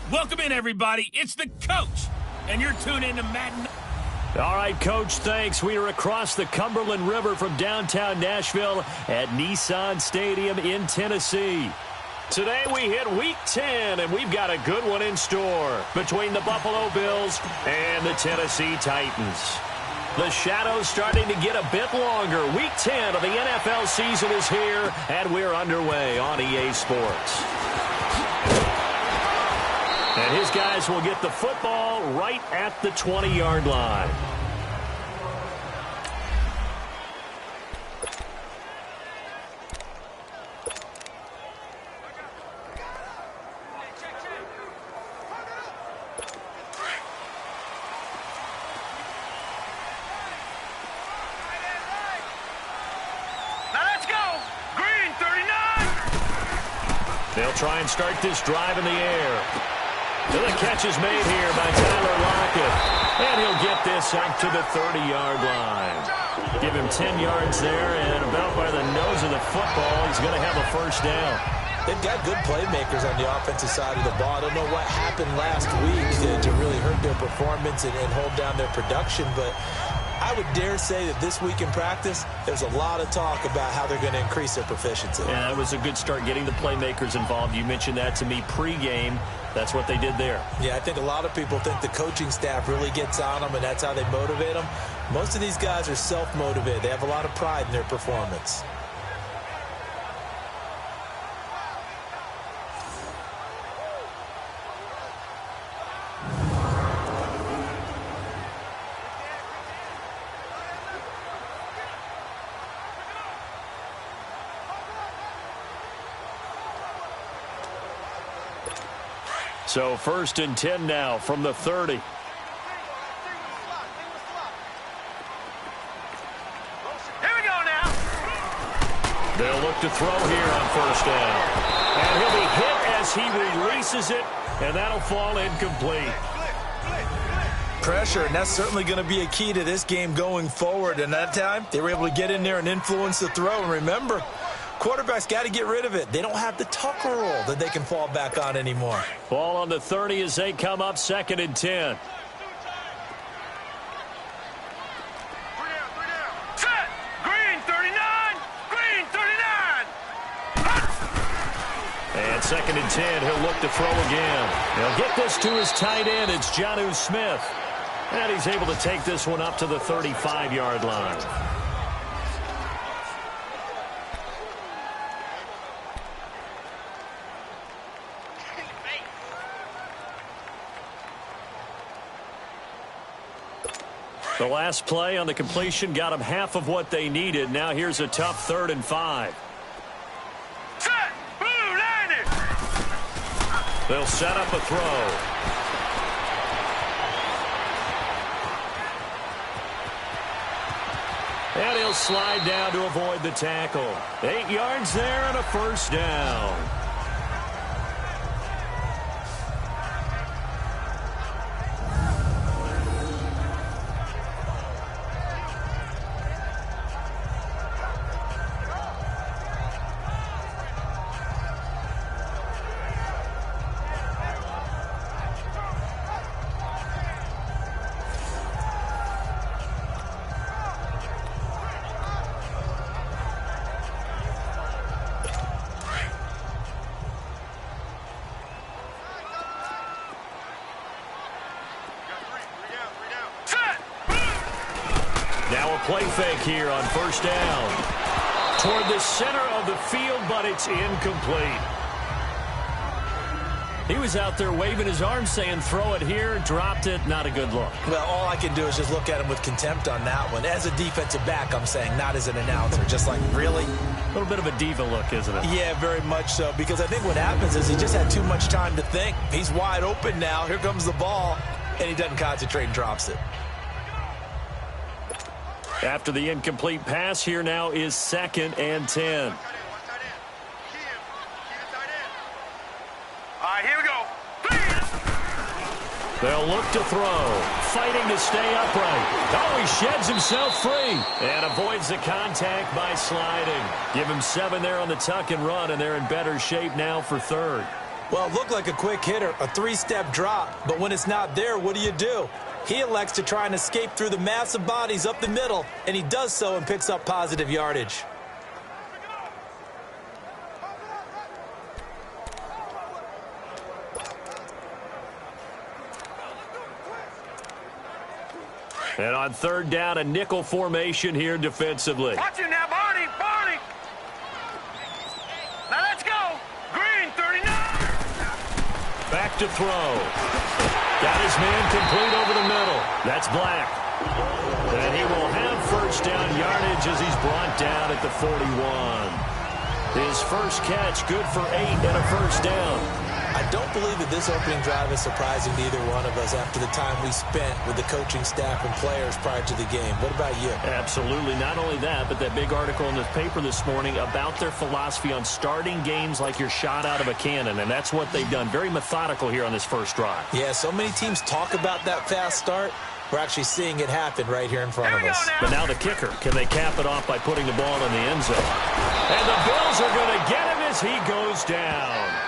Welcome in, everybody. It's the coach, and you're tuned in to Madden. All right, Coach, thanks. We are across the Cumberland River from downtown Nashville at Nissan Stadium in Tennessee. Today we hit Week 10, and we've got a good one in store between the Buffalo Bills and the Tennessee Titans. The shadow's starting to get a bit longer. Week 10 of the NFL season is here, and we're underway on EA Sports. And his guys will get the football right at the 20-yard line. Now let's go. Green 39. They'll try and start this drive in the air. And the catch is made here by Tyler Lockett. And he'll get this up to the 30-yard line. Give him 10 yards there, and about by the nose of the football, he's going to have a first down. They've got good playmakers on the offensive side of the ball. I don't know what happened last week to really hurt their performance and hold down their production, but I would dare say that this week in practice, there's a lot of talk about how they're going to increase their proficiency. Yeah, it was a good start getting the playmakers involved. You mentioned that to me pregame. That's what they did there. Yeah, I think a lot of people think the coaching staff really gets on them, and that's how they motivate them. Most of these guys are self-motivated. They have a lot of pride in their performance. So 1st and 10 now from the 30. Here we go now. They'll look to throw here on 1st down. And he'll be hit as he releases it, and that'll fall incomplete. Pressure, and that's certainly going to be a key to this game going forward. And that time, they were able to get in there and influence the throw. And remember, quarterbacks got to get rid of it. They don't have the tucker roll that they can fall back on anymore. Ball on the 30 as they come up 2nd and 10. Set. Green 39. Green 39. 2nd and 10, he'll look to throw again. He'll get this to his tight end. It's Jonnu Smith. And he's able to take this one up to the 35-yard line. The last play on the completion got them half of what they needed. Now here's a tough 3rd and 5. Set! Blue, line it! They'll set up a throw. And he'll slide down to avoid the tackle. 8 yards there and a first down. Now a play fake here on first down. Toward the center of the field, but it's incomplete. He was out there waving his arms saying, throw it here, dropped it, not a good look. Well, all I can do is just look at him with contempt on that one. As a defensive back, I'm saying, not as an announcer. Just like, really? A little bit of a diva look, isn't it? Yeah, very much so. Because I think what happens is he just had too much time to think. He's wide open now. Here comes the ball. And he doesn't concentrate and drops it. After the incomplete pass, here now is 2nd and 10. All right, here we go. They'll look to throw. Fighting to stay upright. Oh, he sheds himself free. And avoids the contact by sliding. Give him 7 there on the tuck and run, and they're in better shape now for 3rd. Well, it looked like a quick hitter, a 3-step drop. But when it's not there, what do? He elects to try and escape through the massive bodies up the middle, and he does so and picks up positive yardage. And on 3rd down, a nickel formation here defensively. Watch it now, Barney. Barney. Now let's go. Green, 39. Back to throw. Got his man complete over the middle. That's Black. And he will have first down yardage as he's brought down at the 41. His first catch, good for 8 and a first down. I don't believe that this opening drive is surprising to either one of us after the time we spent with the coaching staff and players prior to the game. What about you? Absolutely. Not only that, but that big article in the paper this morning about their philosophy on starting games like you're shot out of a cannon, and that's what they've done. Very methodical here on this first drive. Yeah, so many teams talk about that fast start. We're actually seeing it happen right here in front of us. But now the kicker. Can they cap it off by putting the ball in the end zone? And the Bills are going to get him as he goes down.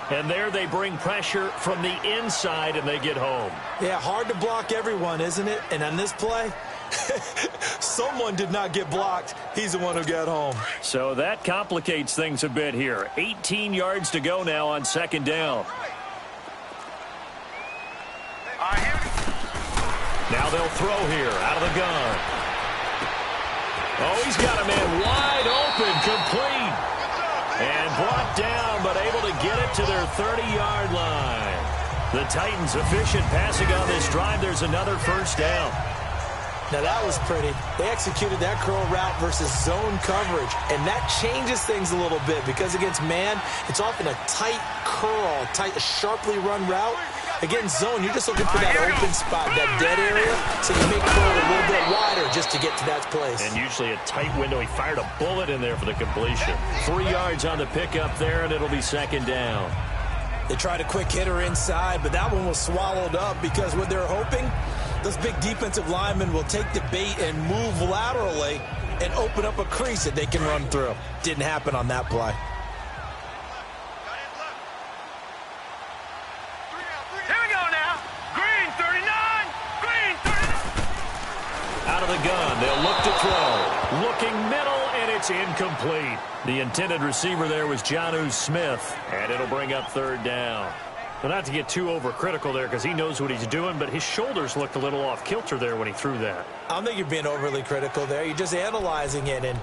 And there they bring pressure from the inside, and they get home. Yeah, hard to block everyone, isn't it? And on this play, someone did not get blocked. He's the one who got home. So that complicates things a bit here. 18 yards to go now on 2nd down. Now they'll throw here out of the gun. Oh, he's got a man wide open, complete. And brought down, but able to get it to their 30-yard line. The Titans efficient passing on this drive. There's another first down. Now that was pretty. They executed that curl route versus zone coverage, and that changes things a little bit because against man, it's often a tight curl, a sharply run route. Against zone, you're just looking for that open spot, that dead area, so you make curl a little bit wider just to get to that place. And usually a tight window. He fired a bullet in there for the completion. 3 yards on the pickup there, and it'll be 2nd down. They tried a quick hitter inside, but that one was swallowed up because what they're hoping, those big defensive linemen will take the bait and move laterally and open up a crease that they can run through. Didn't happen on that play. Here we go now. Green, 39. Green, 39. Out of the gun, they'll look to throw. Looking middle, and and it's incomplete. The intended receiver there was Jonnu Smith, and it'll bring up third down. Well, not to get too overcritical there because he knows what he's doing, but his shoulders looked a little off kilter there when he threw that. I don't think you're being overly critical there. You're just analyzing it, and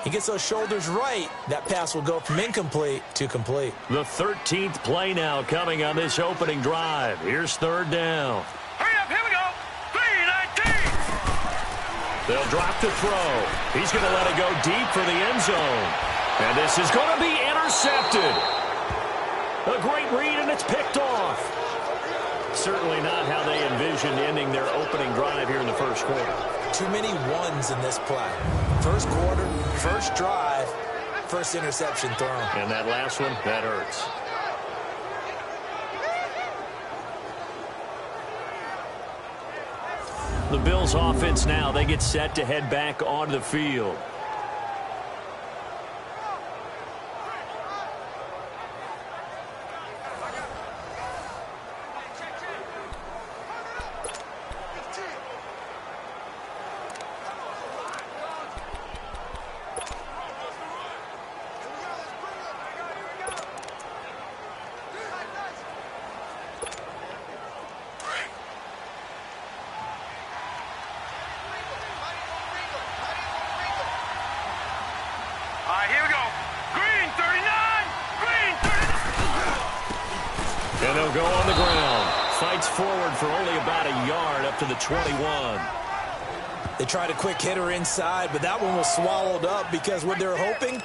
he gets those shoulders right. That pass will go from incomplete to complete. The 13th play now coming on this opening drive. Here's third down. Hurry up, here we go. 3-19. They'll drop to throw. He's going to let it go deep for the end zone. And this is going to be intercepted. A great read, and it's picked off. Certainly not how they envisioned ending their opening drive here in the first quarter. Too many ones in this play. First quarter, first drive, first interception thrown. And that last one, that hurts. The Bills offense now, they get set to head back onto the field. Here we go. Green 39. Green 39. And they'll go on the ground. Fights forward for only about a yard up to the 21. They tried a quick hitter inside, but that one was swallowed up because what they're hoping,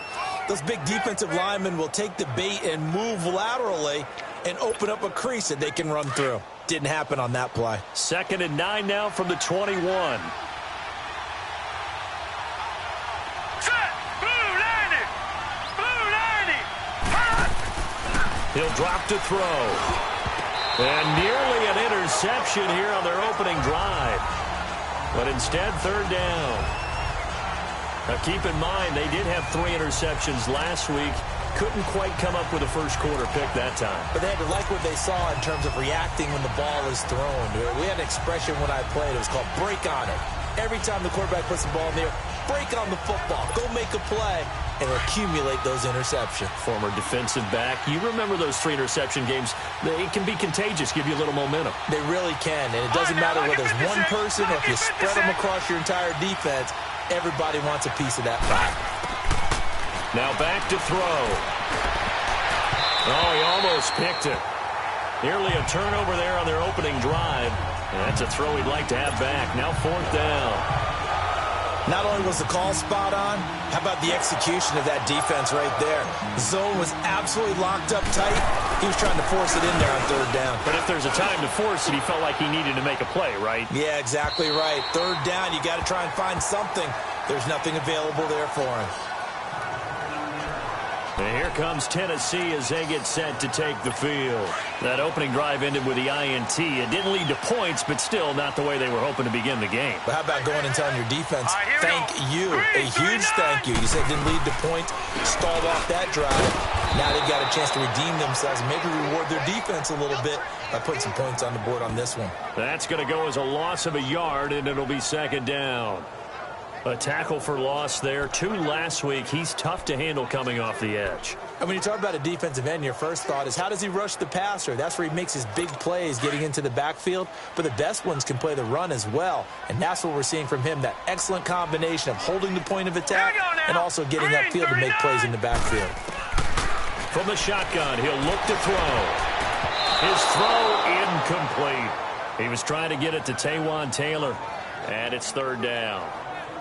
those big defensive linemen will take the bait and move laterally and open up a crease that they can run through. Didn't happen on that play. 2nd and 9 now from the 21. He'll drop to throw. And nearly an interception here on their opening drive. But instead, third down. Now keep in mind, they did have 3 interceptions last week. Couldn't quite come up with a first quarter pick that time. But they had to like what they saw in terms of reacting when the ball is thrown. We had an expression when I played. It was called break on it. Every time the quarterback puts the ball in the air, break on the football. Go make a play and accumulate those interceptions. Former defensive back. You remember those 3 interception games. It can be contagious, give you a little momentum. They really can, and it doesn't matter whether it's one person or if you spread them across your entire defense. Everybody wants a piece of that pie. Now back to throw. Oh, he almost picked it. Nearly a turnover there on their opening drive. And that's a throw he'd like to have back. Now 4th down. Not only was the call spot on, how about the execution of that defense right there? The zone was absolutely locked up tight. He was trying to force it in there on 3rd down. But if there's a time to force it, he felt like he needed to make a play, right? Yeah, exactly right. 3rd down, you got to try and find something. There's nothing available there for him. And here comes Tennessee as they get set to take the field. That opening drive ended with the INT. It didn't lead to points, but still not the way they were hoping to begin the game. But how about going and telling your defense, thank you, a huge thank you. You said it didn't lead to points, stalled off that drive. Now they've got a chance to redeem themselves and maybe reward their defense a little bit by putting some points on the board on this one. That's going to go as a loss of a yard, and it'll be 2nd down. A tackle for loss there. 2 last week. He's tough to handle coming off the edge. And when you talk about a defensive end, your first thought is how does he rush the passer? That's where he makes his big plays getting into the backfield. But the best ones can play the run as well. And that's what we're seeing from him, that excellent combination of holding the point of attack and also getting upfield to make plays in the backfield. From the shotgun, he'll look to throw. His throw incomplete. He was trying to get it to Taywan Taylor, and it's 3rd down.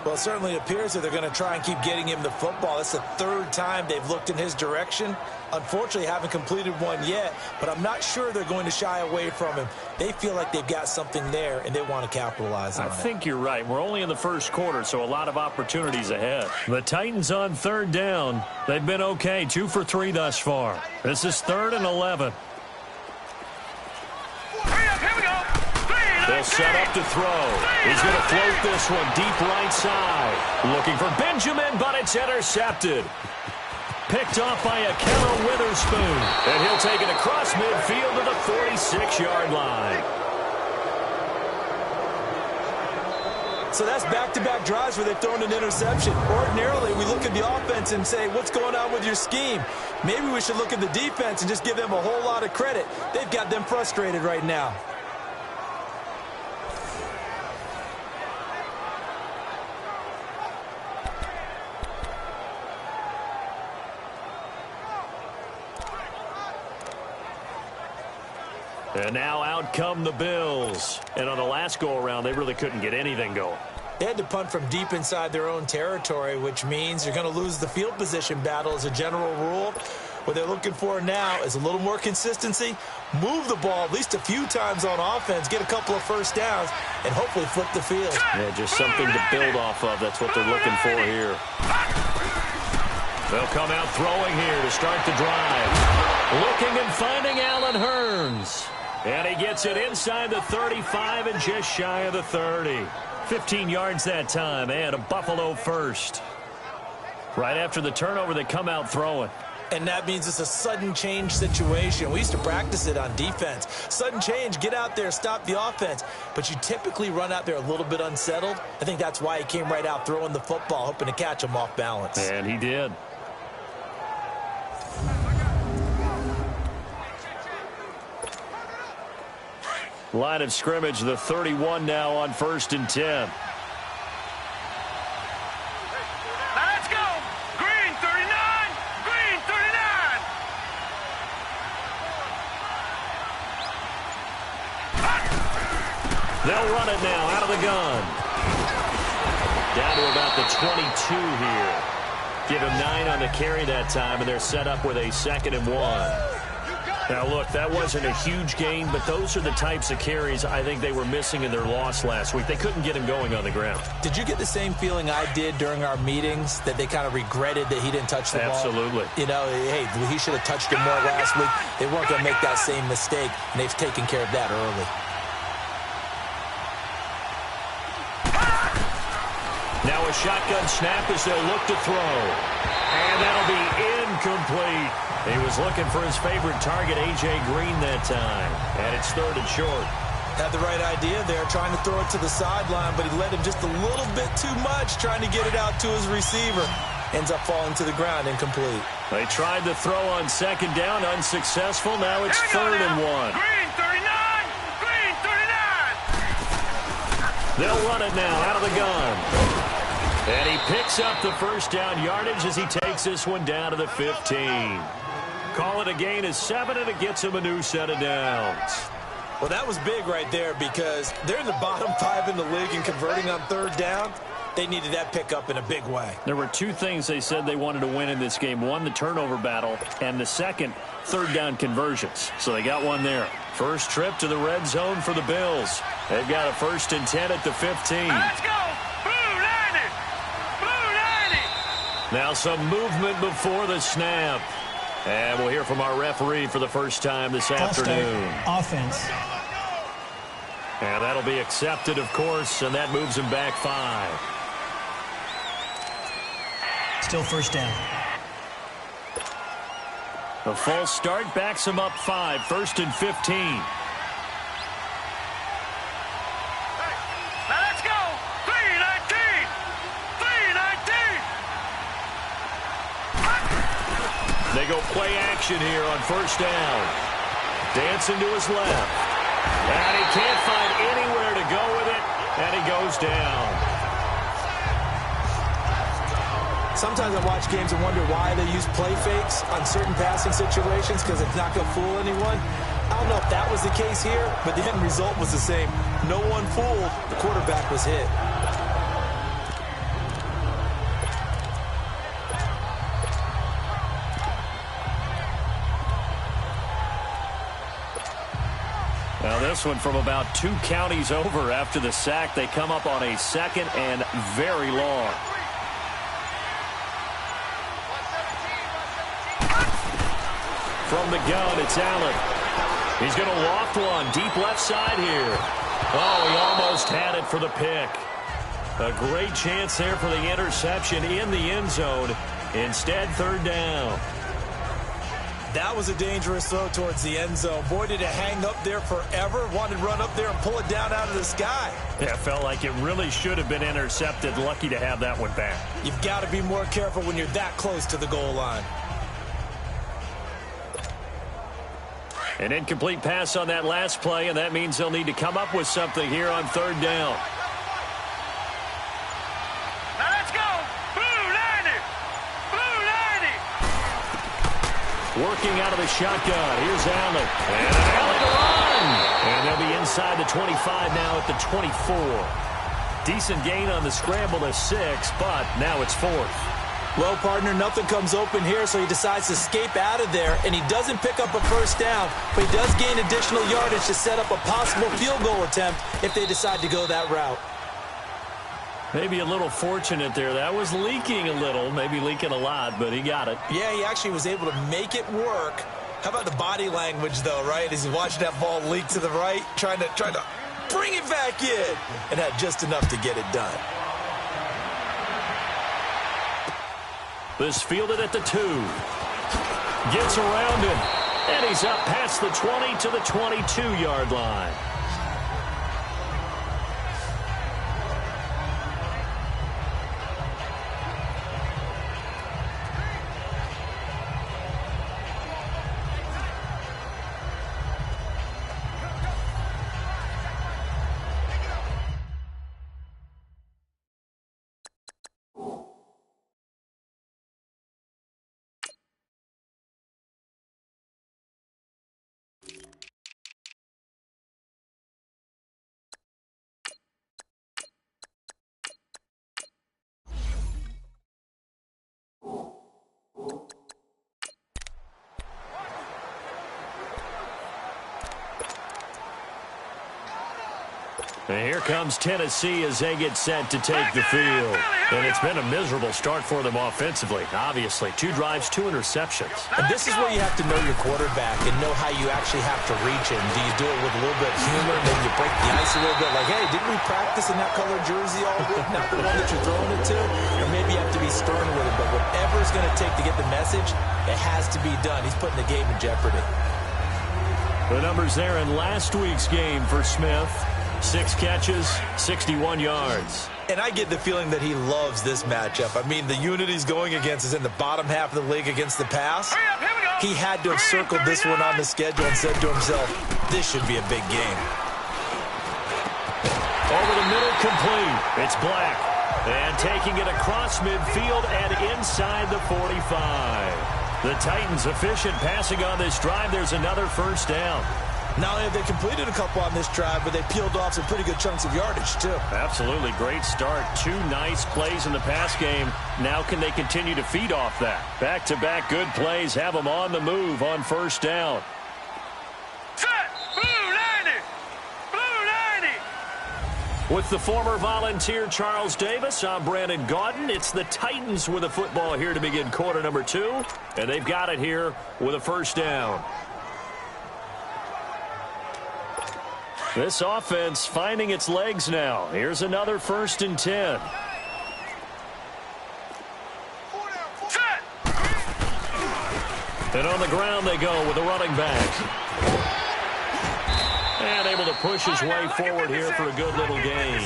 Well, it certainly appears that they're going to try and keep getting him the football. That's the 3rd time they've looked in his direction. Unfortunately, haven't completed one yet, but I'm not sure they're going to shy away from him. They feel like they've got something there, and they want to capitalize on it. I think you're right. We're only in the first quarter, so a lot of opportunities ahead. The Titans on 3rd down. They've been okay, 2 for 3 thus far. This is 3rd and 11. They'll set up to throw. He's going to float this one deep right side. Looking for Benjamin, but it's intercepted. Picked off by a Kevin Witherspoon. And he'll take it across midfield to the 46-yard line. So that's back-to-back drives where they've thrown an interception. Ordinarily, we look at the offense and say, what's going on with your scheme? Maybe we should look at the defense and just give them a whole lot of credit. They've got them frustrated right now. And now out come the Bills. And on the last go-around, they really couldn't get anything going. They had to punt from deep inside their own territory, which means you're going to lose the field position battle as a general rule. What they're looking for now is a little more consistency, move the ball at least a few times on offense, get a couple of first downs, and hopefully flip the field. Yeah, just something to build off of. That's what they're looking for here. They'll come out throwing here to start the drive. Looking and finding Allen Hurns. And he gets it inside the 35 and just shy of the 30. 15 yards that time and a Buffalo first. Right after the turnover, they come out throwing. And that means it's a sudden change situation. We used to practice it on defense. Sudden change, get out there, stop the offense. But you typically run out there a little bit unsettled. I think that's why he came right out throwing the football, hoping to catch him off balance. And he did. Line of scrimmage, the 31 now on 1st and 10. Now let's go. Green 39. Green 39. They'll run it now out of the gun. Down to about the 22 here. Give him 9 on the carry that time, and they're set up with a 2nd and 1. Now, look, that wasn't a huge gain, but those are the types of carries I think they were missing in their loss last week. They couldn't get him going on the ground. Did you get the same feeling I did during our meetings, that they kind of regretted that he didn't touch the ball? Absolutely. You know, hey, he should have touched it more last week. They weren't going to make that same mistake, and they've taken care of that early. Now a shotgun snap as they'll look to throw. And that'll be incomplete. He was looking for his favorite target, A.J. Green, that time. And it's 3rd and short. Had the right idea there, trying to throw it to the sideline, but he led him just a little bit too much, trying to get it out to his receiver. Ends up falling to the ground, incomplete. They tried to throw on 2nd down, unsuccessful. Now it's 3rd and 1. Green 39. Green 39. They'll run it now out of the gun. And he picks up the first down yardage as he takes this one down to the 15. Call it a gain of 7, and it gets him a new set of downs. Well, that was big right there because they're in the bottom 5 in the league and converting on 3rd down. They needed that pickup in a big way. There were 2 things they said they wanted to win in this game. One, the turnover battle, and the second, 3rd down conversions. So they got one there. First trip to the red zone for the Bills. They've got a 1st and 10 at the 15. Let's go. Blue 90. Blue 90. Now some movement before the snap. And we'll hear from our referee for the first time this afternoon. Offense. And that'll be accepted, of course, and that moves him back 5. Still 1st down. A false start backs him up 5, 1st and 15. Now let's go. 319. 319. They go play action here on 1st down. Dancing to his left. And he can't find anywhere to go with it, and he goes down. Sometimes I watch games and wonder why they use play fakes on certain passing situations because it's not going to fool anyone. I don't know if that was the case here, but the end result was the same. No one fooled. The quarterback was hit. Now this one from about 2 counties over after the sack. They come up on a 2nd and very long. From the gun, it's Allen. He's going to loft one deep left side here. Oh, he almost had it for the pick. A great chance there for the interception in the end zone. Instead, 3rd down. That was a dangerous throw towards the end zone. Boy, did it hang up there forever. Wanted to run up there and pull it down out of the sky. Yeah, felt like it really should have been intercepted. Lucky to have that one back. You've got to be more careful when you're that close to the goal line. An incomplete pass on that last play, and that means they'll need to come up with something here on third down. Now let's go. Blue 90. Blue 90. Working out of the shotgun. Here's Allen. And Allen to run. And they'll be inside the 25 now at the 24. Decent gain on the scramble to 6, but now it's 4th. Well, partner, nothing comes open here, so he decides to escape out of there, and he doesn't pick up a first down, but he does gain additional yardage to set up a possible field goal attempt if they decide to go that route. Maybe a little fortunate there. That was leaking a little, maybe leaking a lot, but he got it. Yeah, he actually was able to make it work. How about the body language, though, right? As he watched that ball leak to the right, trying to bring it back in, and had just enough to get it done. This fielded at the 2. Gets around him. And he's up past the 20 to the 22-yard line. And here comes Tennessee as they get set to take the field. And it's been a miserable start for them offensively. Obviously, 2 drives, 2 interceptions. And this is where you have to know your quarterback and know how you actually have to reach him. Do you do it with a little bit of humor, maybe you break the ice a little bit, like, hey, didn't we practice in that color jersey all week, not the one that you're throwing it to? Or maybe you have to be stern with him, but whatever it's going to take to get the message, it has to be done. He's putting the game in jeopardy. The numbers there in last week's game for Smith. 6 catches, 61 yards. And I get the feeling that he loves this matchup. I mean, the unit he's going against is in the bottom half of the league against the pass. He had to have circled this one on the schedule and said to himself, this should be a big game. Over the middle, complete. It's Black. And taking it across midfield and inside the 45. The Titans efficient passing on this drive. There's another first down. Not only have they completed a couple on this drive, but they peeled off some pretty good chunks of yardage, too. Absolutely. Great start. 2 nice plays in the pass game. Now can they continue to feed off that? Back-to-back good plays have them on the move on first down. Set. Blue 90. Blue 90. With the former Volunteer Charles Davis, I'm Brandon Gaudin. It's the Titans with the football here to begin quarter number 2. And they've got it here with a first down. This offense finding its legs now. Here's another 1st and 10. Set. And on the ground they go with the running back. And able to push his way forward here for a good little gain.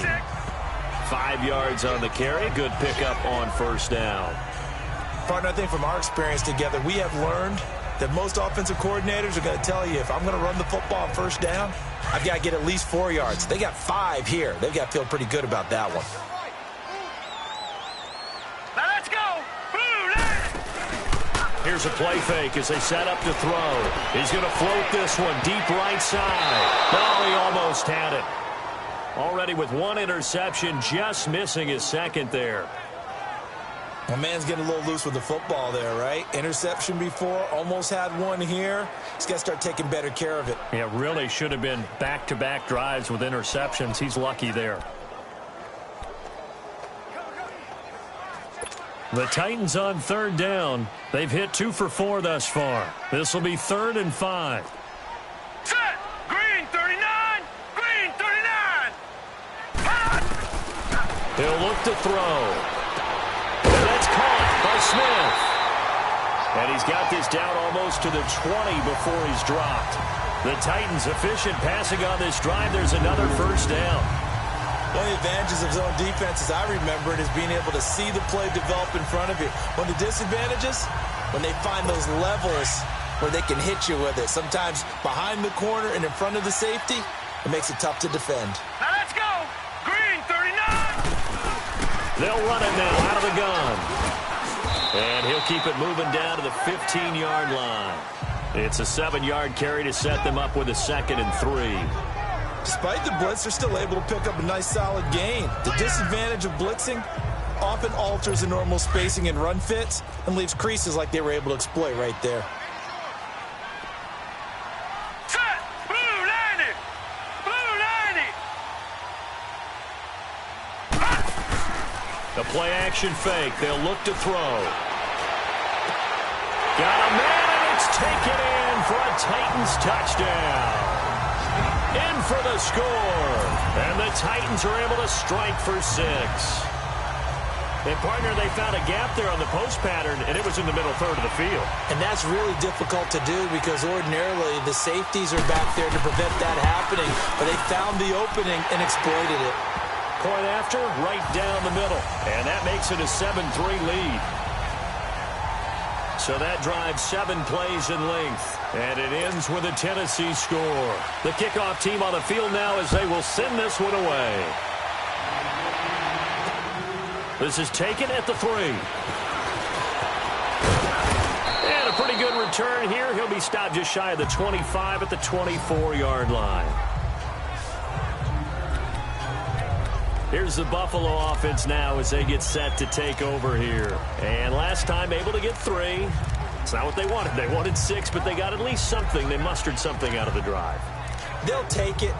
5 yards on the carry. Good pickup on first down. Partner, I think from our experience together, we have learned that most offensive coordinators are going to tell you, if I'm going to run the football on first down, I've got to get at least 4 yards. They got 5 here. They've got to feel pretty good about that one. Now let's go. Blue 90. Here's a play fake as they set up to throw. He's going to float this one deep right side. Oh, he almost had it. Already with 1 interception, just missing his 2nd there. My man's getting a little loose with the football there, right? Interception before, almost had 1 here. He's got to start taking better care of it. Yeah, really should have been back-to-back drives with interceptions. He's lucky there. The Titans on third down. They've hit 2 for 4 thus far. This will be 3rd and 5. Set. Green 39. Green 39. Hot. He'll look to throw. And that's caught by Smith. And he's got this down almost to the 20 before he's dropped. The Titans efficient passing on this drive. There's another first down. One of the advantages of zone defense, as I remember it, is being able to see the play develop in front of you. One of the disadvantages, when they find those levels where they can hit you with it. Sometimes behind the corner and in front of the safety, it makes it tough to defend. Now let's go. Green, 39. They'll run it now out of the gun. And he'll keep it moving down to the 15-yard line. It's a 7-yard carry to set them up with a 2nd and 3. Despite the blitz, they're still able to pick up a nice solid gain. The disadvantage of blitzing often alters the normal spacing and run fits and leaves creases like they were able to exploit right there. Set. Blue 90. Blue 90. The play action fake. They'll look to throw. Got a man, and it's taken in for a Titans touchdown. In for the score. And the Titans are able to strike for 6. And, partner, they found a gap there on the post pattern, and it was in the middle third of the field. And that's really difficult to do because ordinarily the safeties are back there to prevent that happening. But they found the opening and exploited it. Point after, right down the middle. And that makes it a 7-3 lead. So that drives 7 plays in length. And it ends with a Tennessee score. The kickoff team on the field now as they will send this one away. This is taken at the 3. And a pretty good return here. He'll be stopped just shy of the 25 at the 24-yard line. Here's the Buffalo offense now as they get set to take over here. And last time able to get 3. It's not what they wanted. They wanted 6, but they got at least something. They mustered something out of the drive. They'll take it.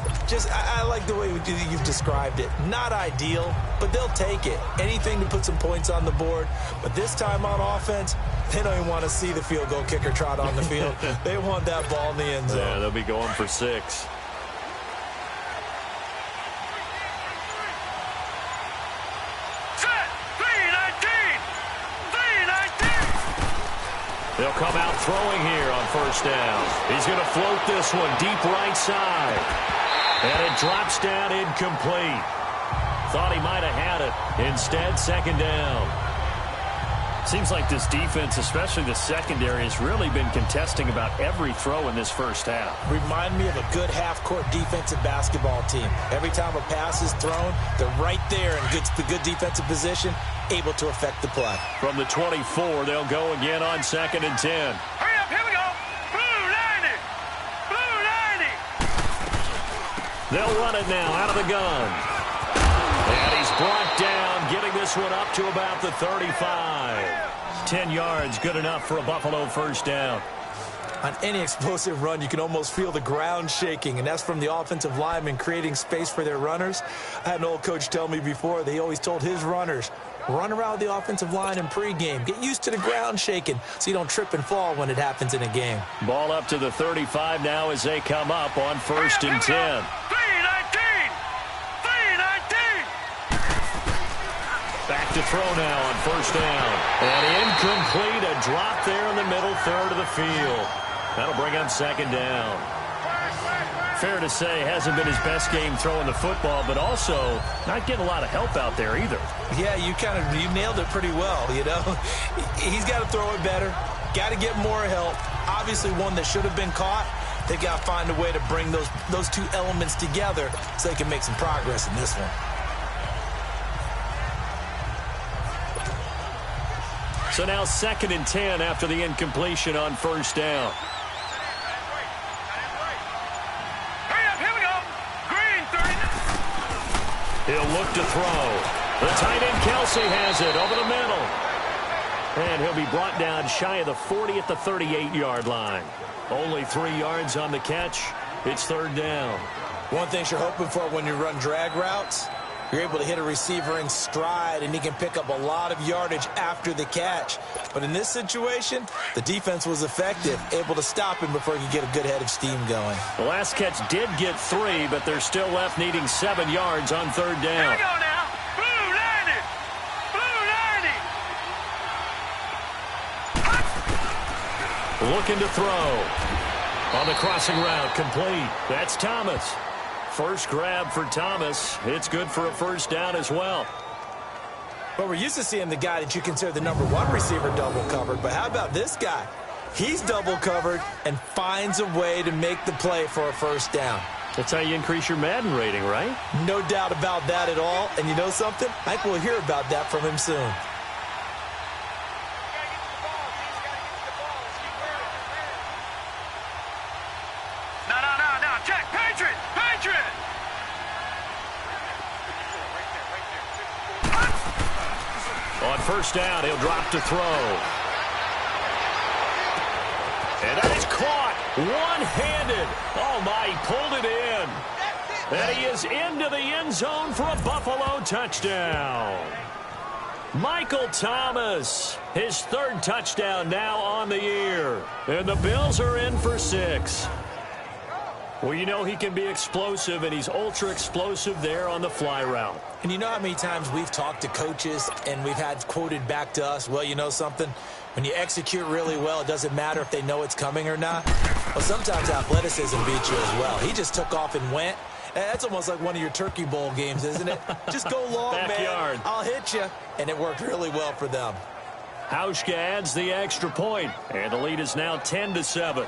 I like the way you've described it. Not ideal, but they'll take it. Anything to put some points on the board. But this time on offense, they don't even want to see the field goal kicker trot on the field. They want that ball in the end zone. Yeah, they'll be going for 6. They'll come out throwing here on first down. He's going to float this one deep right side. And it drops down incomplete. Thought he might have had it. Instead, 2nd down. Seems like this defense, especially the secondary, has really been contesting about every throw in this first half. Remind me of a good half-court defensive basketball team. Every time a pass is thrown, they're right there in the good defensive position, able to affect the play. From the 24, they'll go again on 2nd and 10. Hurry up, here we go. Blue 90. Blue 90. They'll run it now out of the gun. And he's brought down, getting this one up to about the 35. 10 yards, good enough for a Buffalo first down. On any explosive run, you can almost feel the ground shaking, and that's from the offensive linemen creating space for their runners. I had an old coach tell me before, they always told his runners, run around the offensive line in pregame. Get used to the ground shaking so you don't trip and fall when it happens in a game. Ball up to the 35 now as they come up on 1st and 10. 319. 319. Back to throw now on 1st down. And incomplete, a drop there in the middle third of the field. That'll bring up 2nd down. Fair to say, hasn't been his best game throwing the football, but also not getting a lot of help out there either. Yeah, you nailed it pretty well, you know. He's got to throw it better. Got to get more help. Obviously one that should have been caught. They've got to find a way to bring those two elements together so they can make some progress in this one. So now 2nd and 10 after the incompletion on 1st down. Hurry up, here we go. Green 39. He'll look to throw. The tight end Kelsey has it over the middle. And he'll be brought down shy of the 40 at the 38-yard line. Only 3 yards on the catch. It's 3rd down. One thing you're hoping for when you run drag routes, you're able to hit a receiver in stride, and he can pick up a lot of yardage after the catch. But in this situation, the defense was effective, able to stop him before he could get a good head of steam going. The last catch did get 3, but they're still left needing 7 yards on 3rd Here down. we go now. Blue 90. Blue Looking to throw. On the crossing route, complete. That's Thomas. First grab for Thomas. It's good for a first down as well. Well, we're used to seeing the guy that you consider the #1 receiver double covered, but how about this guy? He's double covered and finds a way to make the play for a first down. That's how you increase your Madden rating, right? No doubt about that at all. And you know something? I think we'll hear about that from him soon. No. Check. Patriot. On first down, he'll drop to throw. And that is caught one-handed. Oh, my, he pulled it in. And he is into the end zone for a Buffalo touchdown. Michael Thomas, his third touchdown now on the year. And the Bills are in for 6. Well, you know he can be explosive, and he's ultra-explosive there on the fly route. And you know how many times we've talked to coaches and we've had quoted back to us, well, you know something? When you execute really well, it doesn't matter if they know it's coming or not. Well, sometimes athleticism beats you as well. He just took off and went. That's almost like one of your Turkey Bowl games, isn't it? Just go long, Backyard. man. I'll hit you. And it worked really well for them. Hauschka adds the extra point, and the lead is now 10-7.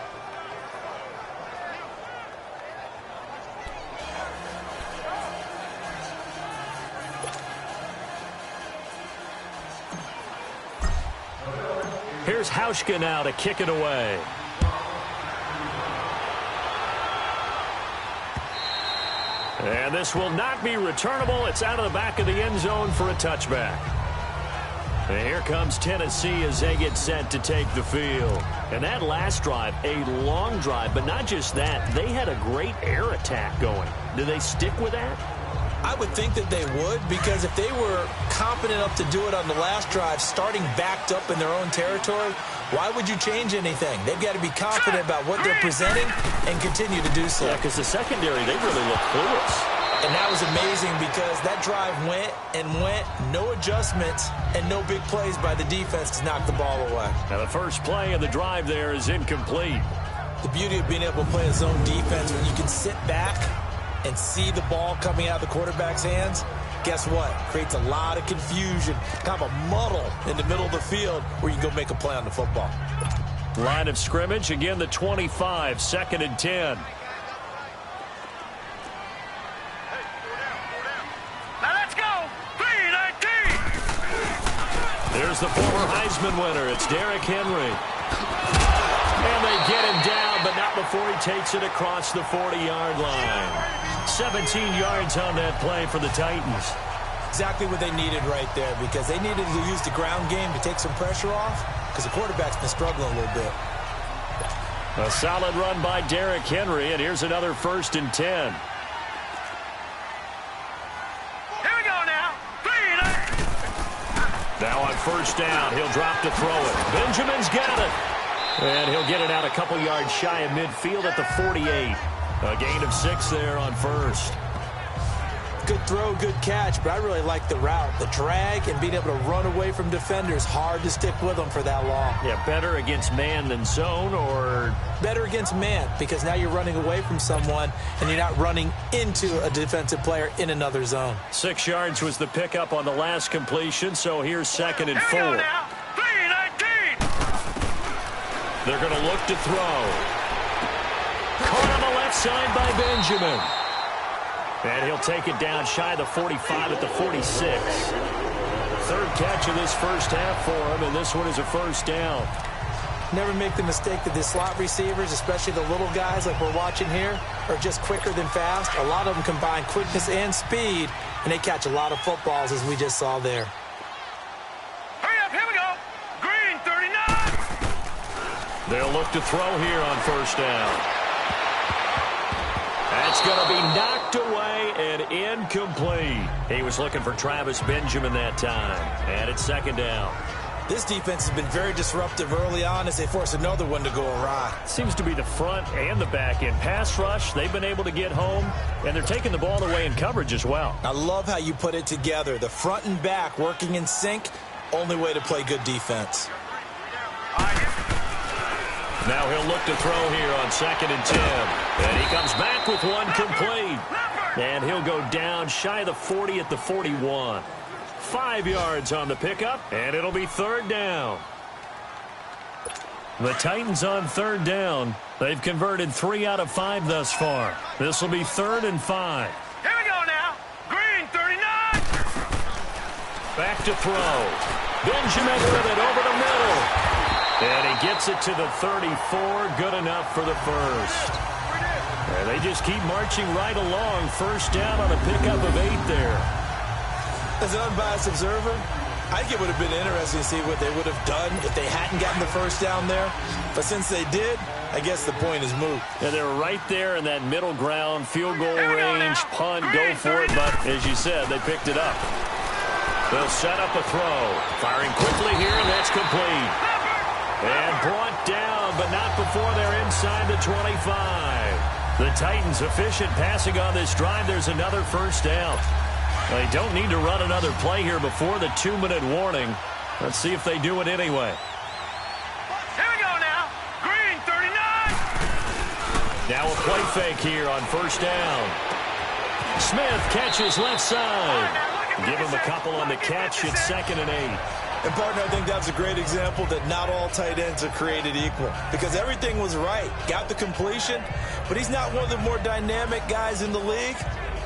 Here's Hauschka now to kick it away. And this will not be returnable. It's out of the back of the end zone for a touchback. And here comes Tennessee as they get set to take the field. And that last drive, a long drive, but not just that. They had a great air attack going. Do they stick with that? I would think that they would, because if they were confident enough to do it on the last drive, starting backed up in their own territory, why would you change anything? They've got to be confident about what they're presenting and continue to do so. Yeah, because the secondary, they really look clueless. And that was amazing because that drive went and went, no adjustments, and no big plays by the defense to knock the ball away. Now the first play of the drive there is incomplete. The beauty of being able to play a zone defense when you can sit back and see the ball coming out of the quarterback's hands, guess what? Creates a lot of confusion, kind of a muddle in the middle of the field where you can go make a play on the football. Line of scrimmage, again the 25, 2nd and 10. Now let's go. 3-19. There's the former Heisman winner. It's Derrick Henry. And they get him down, but not before he takes it across the 40-yard line. 17 yards on that play for the Titans. Exactly what they needed right there, because they needed to use the ground game to take some pressure off, because the quarterback's been struggling a little bit. A solid run by Derrick Henry, and here's another 1st and 10. Here we go now. 3-19. Now on first down, he'll drop to throw it. Benjamin's got it. And he'll get it out a couple yards shy of midfield at the 48. A gain of 6 there on first. Good throw, good catch, but I really like the route. The drag and being able to run away from defenders, hard to stick with them for that long. Yeah, better against man than zone, or? Better against man, because now you're running away from someone and you're not running into a defensive player in another zone. 6 yards was the pickup on the last completion, so here's 2nd and 4. Here we go now. 3-19. They're going to look to throw. Caught on the left side by Benjamin. And he'll take it down shy of the 45 at the 46. Third catch of this first half for him, and this one is a first down. Never make the mistake that the slot receivers, especially the little guys like we're watching here, are just quicker than fast. A lot of them combine quickness and speed, and they catch a lot of footballs, as we just saw there. Hurry up. Here we go. Green 39. They'll look to throw here on first down. That's going to be knocked away and incomplete. He was looking for Travis Benjamin that time. And it's 2nd down. This defense has been very disruptive early on as they force another one to go awry. Seems to be the front and the back end. Pass rush, they've been able to get home, and they're taking the ball away in coverage as well. I love how you put it together. The front and back working in sync, only way to play good defense. Now he'll look to throw here on 2nd and 10. And he comes back with one complete. And he'll go down shy of the 40 at the 41. 5 yards on the pickup, and it'll be 3rd down. The Titans on 3rd down. They've converted 3 out of 5 thus far. This will be 3rd and 5. Here we go now. Green, 39. Back to throw. Benjamin with it over the middle. And he gets it to the 34. Good enough for the first. And they just keep marching right along. 1st down on a pickup of 8 there. As an unbiased observer, I think it would have been interesting to see what they would have done if they hadn't gotten the 1st down there. But since they did, I guess the point is moot. And they're right there in that middle ground, field goal range, punt, go for it. But as you said, they picked it up. They'll set up a throw. Firing quickly here, and that's complete. And brought down, but not before they're inside the 25. The Titans efficient passing on this drive. There's another 1st down. They don't need to run another play here before the 2-minute warning. Let's see if they do it anyway. Here we go now. Green, 39. Now a play fake here on 1st down. Smith catches left side. Give him a couple on the catch at 2nd and 8. And, partner, I think that's a great example that not all tight ends are created equal. Because everything was right. Got the completion, but he's not one of the more dynamic guys in the league.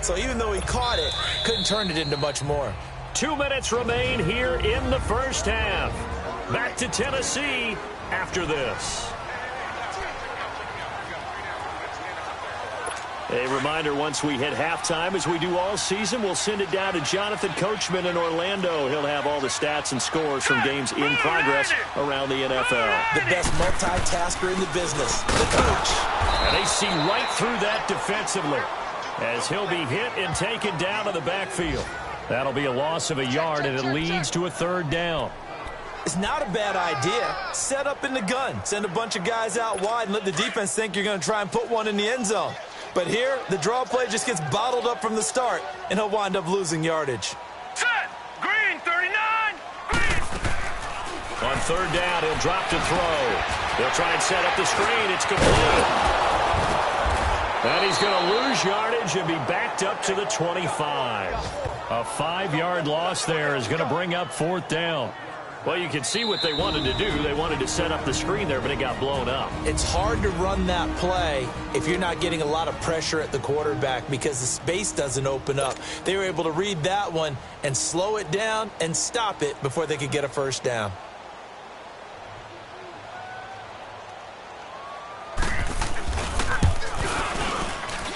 So even though he caught it, couldn't turn it into much more. 2 minutes remain here in the 1st half. Back to Tennessee after this. A reminder, once we hit halftime, as we do all season, we'll send it down to Jonathan Coachman in Orlando. He'll have all the stats and scores from games in progress around the NFL. The best multitasker in the business, the coach. And they see right through that defensively as he'll be hit and taken down to the backfield. That'll be a loss of a yard, and it leads to a 3rd down. It's not a bad idea. Set up in the gun. Send a bunch of guys out wide and let the defense think you're going to try and put one in the end zone. But here, the draw play just gets bottled up from the start, and he'll wind up losing yardage. Set. Green, 39. Green. On 3rd down, he'll drop to throw. They'll try and set up the screen. It's complete. And he's going to lose yardage and be backed up to the 25. A 5-yard loss there is going to bring up 4th down. Well, you can see what they wanted to do. They wanted to set up the screen there, but it got blown up. It's hard to run that play if you're not getting a lot of pressure at the quarterback because the space doesn't open up. They were able to read that one and slow it down and stop it before they could get a 1st down.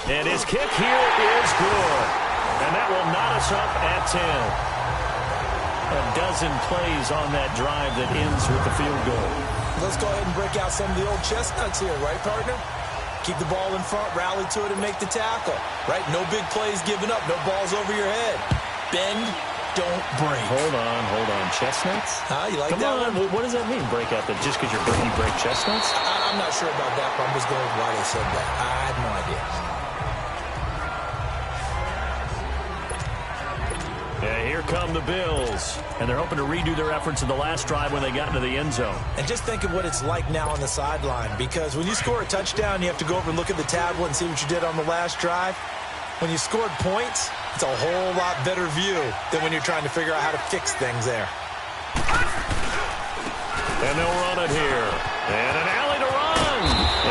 And his kick here is good. And that will knot us up at 10. A dozen plays on that drive that ends with the field goal. Let's go ahead and break out some of the old chestnuts here, right, partner? Keep the ball in front, rally to it, and make the tackle, right? No big plays given up, no balls over your head. Bend, don't break. Hold on. Chestnuts? You like Come that on. one? What does that mean, break out? That just because you break chestnuts? I'm not sure about that, but I'm just going with why they said that. I have no idea. Yeah, here come the Bills. And they're hoping to redo their efforts in the last drive when they got into the end zone. And just think of what it's like now on the sideline, because when you score a touchdown, you have to go over and look at the tablet and see what you did on the last drive. When you scored points, it's a whole lot better view than when you're trying to figure out how to fix things there. And they'll run it here. And an alley to run.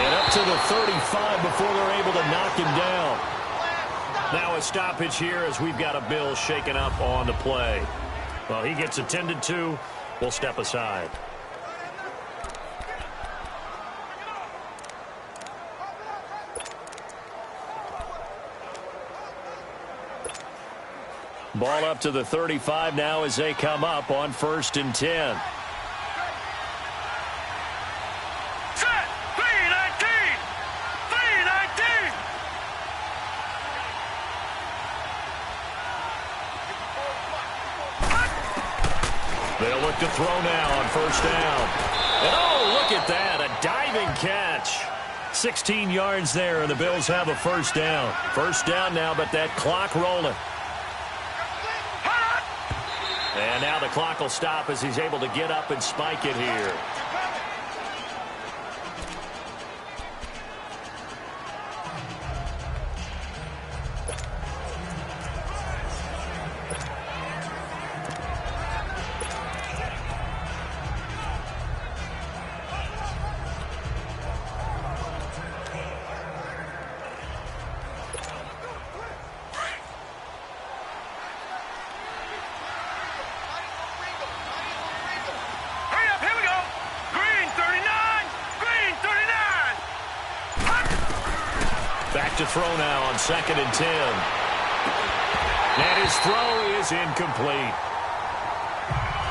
And up to the 35 before they're able to knock him down. Now a stoppage here as we've got a Bill shaken up on the play. Well, he gets attended to. We'll step aside. Ball up to the 35 now as they come up on 1st and 10. Set. 319. 319. They'll look to throw now on 1st down. And oh, look at that, a diving catch. 16 yards there, and the Bills have a 1st down. 1st down now, but that clock rolling. And now the clock will stop as he's able to get up and spike it here. throw now on 2nd and 10. And his throw is incomplete.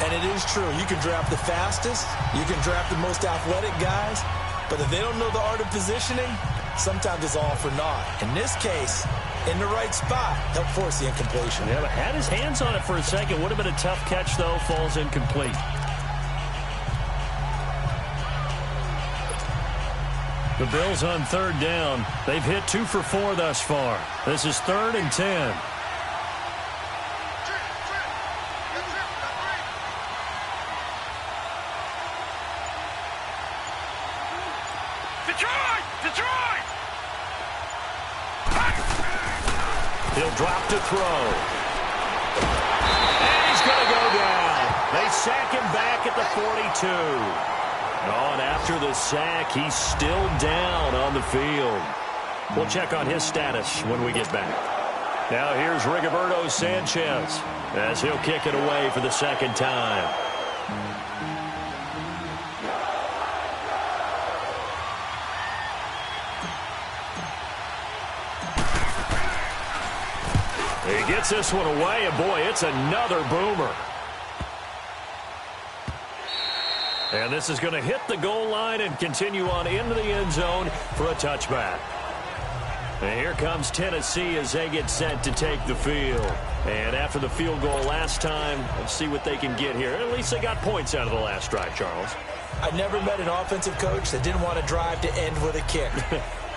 And it is true. You can draft the fastest. You can draft the most athletic guys. But if they don't know the art of positioning, sometimes it's all for naught. In this case, in the right spot, help force the incompletion. Yeah, but had his hands on it for a second. Would have been a tough catch, though. Falls incomplete. The Bills on 3rd down. They've hit 2 for 4 thus far. This is 3rd and 10. He'll drop to throw. And he's going to go down. They sack him back at the 42. Oh, and after the sack, he's still down on the field. We'll check on his status when we get back. Now here's Rigoberto Sanchez as he'll kick it away for the 2nd time. He gets this one away, and boy, it's another boomer. And this is going to hit the goal line and continue on into the end zone for a touchback. And here comes Tennessee as they get set to take the field. And after the field goal last time, let's see what they can get here. At least they got points out of the last drive, Charles. I never met an offensive coach that didn't want to drive to end with a kick.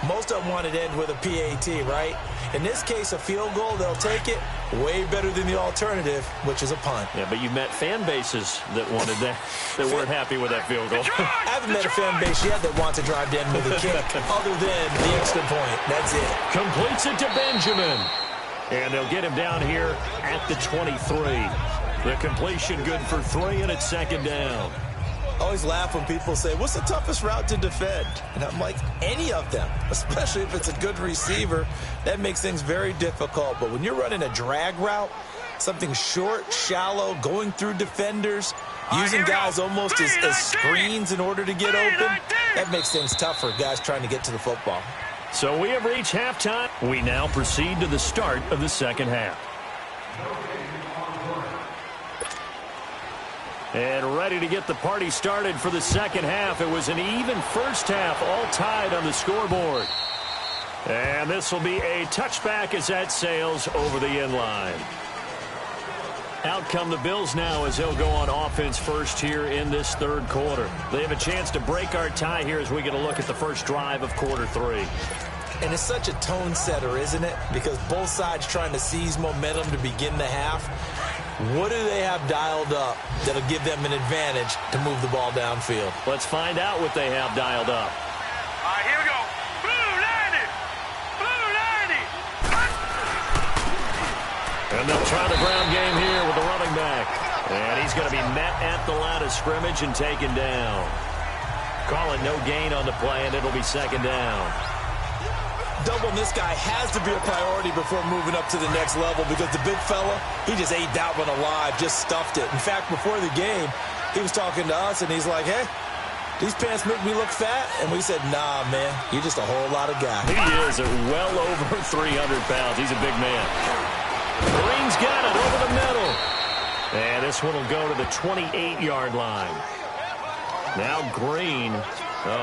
Most of them wanted to end with a PAT, right? In this case, a field goal, they'll take it. Way better than the alternative, which is a punt. Yeah, but you met fan bases that wanted that, that weren't happy with that field goal. I haven't met a fan base yet that wants to drive to end with a kick, other than the extra point. That's it. Completes it to Benjamin. And they'll get him down here at the 23. The completion good for 3, and it's 2nd down. I always laugh when people say, what's the toughest route to defend? And I'm like, any of them, especially if it's a good receiver. That makes things very difficult. But when you're running a drag route, something short, shallow, going through defenders, using guys almost as screens in order to get open, that makes things tough for guys trying to get to the football. So we have reached halftime. We now proceed to the start of the 2nd half. And ready to get the party started for the 2nd half. It was an even first half, all tied on the scoreboard. And this will be a touchback as that sails over the end line. Out come the Bills now as they'll go on offense first here in this 3rd quarter. They have a chance to break our tie here as we get a look at the first drive of quarter 3. And it's such a tone setter, isn't it? Because both sides trying to seize momentum to begin the half. What do they have dialed up that'll give them an advantage to move the ball downfield? Let's find out what they have dialed up. All right, here we go. Blue 90. Blue 90. And they'll try the ground game here with the running back. And he's going to be met at the line of scrimmage and taken down. Call it no gain on the play, and it'll be 2nd down. Doubling this guy has to be a priority before moving up to the next level because the big fella, he just ate that one alive, just stuffed it. In fact, before the game, he was talking to us, and he's like, hey, these pants make me look fat? And we said, nah, man, you're just a whole lot of guy. He is well over 300 pounds. He's a big man. Green's got it over the middle. And this one will go to the 28-yard line. Now Green,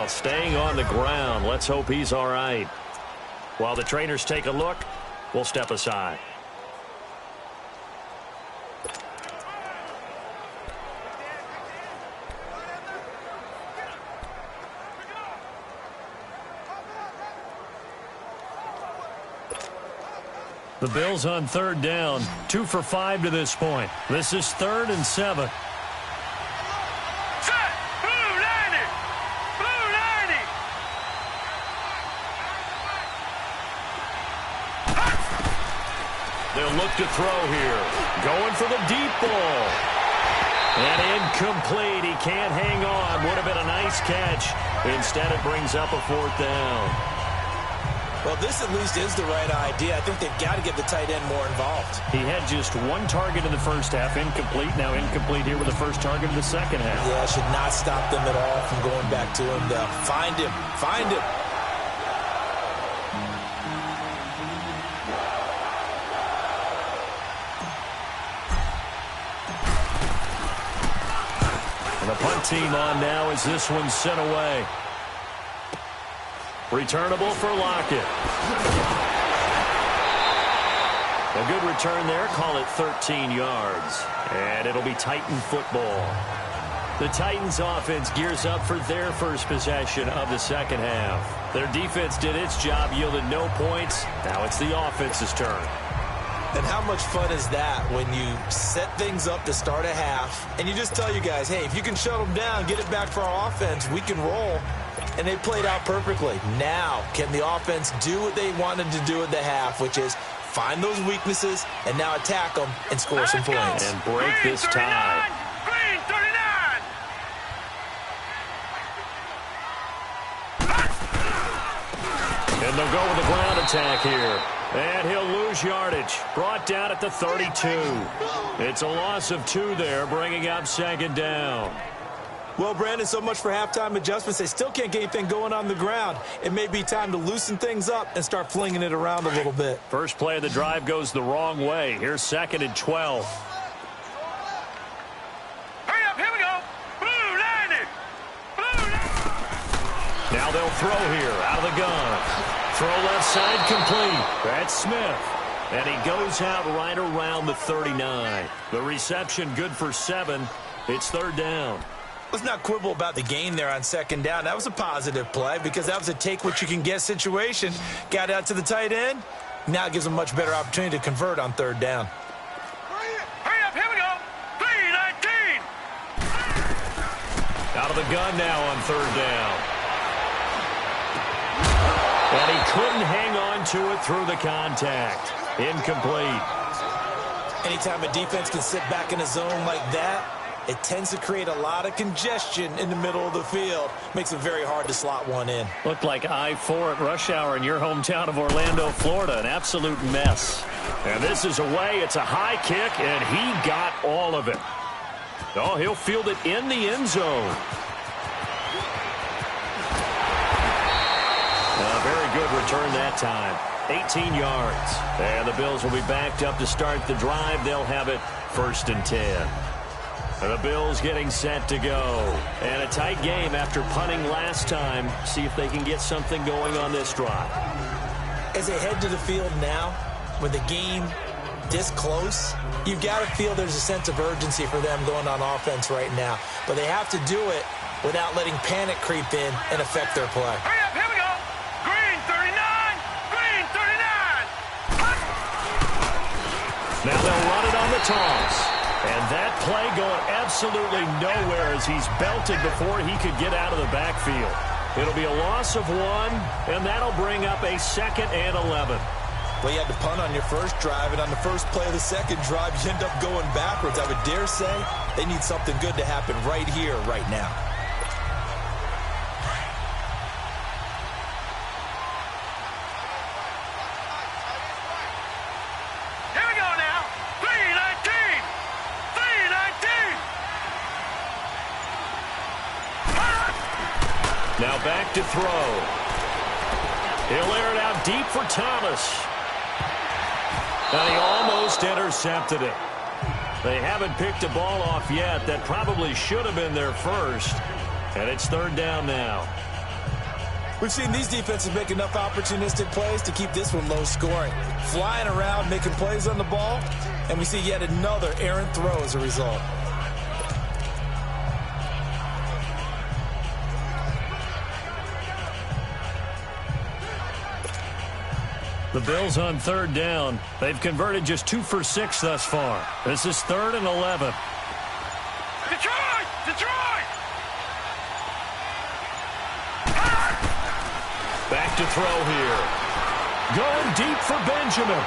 staying on the ground. Let's hope he's all right. While the trainers take a look, we'll step aside. The Bills on 3rd down, 2 for 5 to this point. This is 3rd and 7. They'll look to throw here. Going for the deep ball. And incomplete. He can't hang on. Would have been a nice catch. Instead, it brings up a 4th down. Well, this at least is the right idea. I think they've got to get the tight end more involved. He had just 1 target in the first half. Incomplete. Now incomplete here with the first target of the 2nd half. Yeah, should not stop them at all from going back to him. Find him. Find him. The punt team on now as this one's sent away. Returnable for Lockett. A good return there. Call it 13 yards. And it'll be Titan football. The Titans offense gears up for their first possession of the second half. Their defense did its job, yielded no points. Now it's the offense's turn. And how much fun is that when you set things up to start a half and you just tell you guys, hey, if you can shut them down, get it back for our offense, we can roll. And they played out perfectly. Now, can the offense do what they wanted to do at the half, which is find those weaknesses and now attack them and score some points. And break this tie. Green 39. And they'll go with the ground attack here. And he'll lose yardage. Brought down at the 32. It's a loss of 2 there, bringing up second down. Well, Brandon, so much for halftime adjustments. They still can't get anything going on the ground. It may be time to loosen things up and start flinging it around a little bit. First play of the drive goes the wrong way. Here's 2nd and 12. Hurry up, here we go. Blue 90. Blue 90. Now they'll throw here out of the gun. Throw left side complete. That's Smith. And he goes out right around the 39. The reception good for 7. It's 3rd down. Let's not quibble about the gain there on 2nd down. That was a positive play because that was a take-what-you-can-get situation. Got out to the tight end. Now it gives them a much better opportunity to convert on 3rd down. Hurry up, here we go. 319. Out of the gun now on 3rd down. And he couldn't hang on to it through the contact. Incomplete. Anytime a defense can sit back in a zone like that, it tends to create a lot of congestion in the middle of the field. Makes it very hard to slot one in. Looked like I-4 at rush hour in your hometown of Orlando, Florida. An absolute mess. And this is away. It's a high kick, and he got all of it. Oh, he'll field it in the end zone. A very good return that time. 18 yards. And the Bills will be backed up to start the drive. They'll have it 1st and 10. The Bills getting set to go. And a tight game after punting last time. See if they can get something going on this drive. As they head to the field now, with the game this close, you've got to feel there's a sense of urgency for them going on offense right now. But they have to do it without letting panic creep in and affect their play. Hurry up, here we go. Green 39. Green 39. Now they'll run it on the toss. And that play going absolutely nowhere as he's belted before he could get out of the backfield. It'll be a loss of 1, and that'll bring up a 2nd and 11. Well, you had to punt on your first drive, and on the first play of the second drive, you end up going backwards. I would dare say they need something good to happen right here, right now. Here we go now. 319. 319. Now back to throw. He'll air it out deep for Thomas. And he almost intercepted it. They haven't picked a ball off yet. That probably should have been their first. And it's 3rd down now. We've seen these defenses make enough opportunistic plays to keep this one low scoring. Flying around, making plays on the ball, and we see yet another errant throw as a result. The Bills on 3rd down. They've converted just 2 for 6 thus far. This is 3rd and 11. Detroit! Detroit! Back to throw here. Going deep for Benjamin.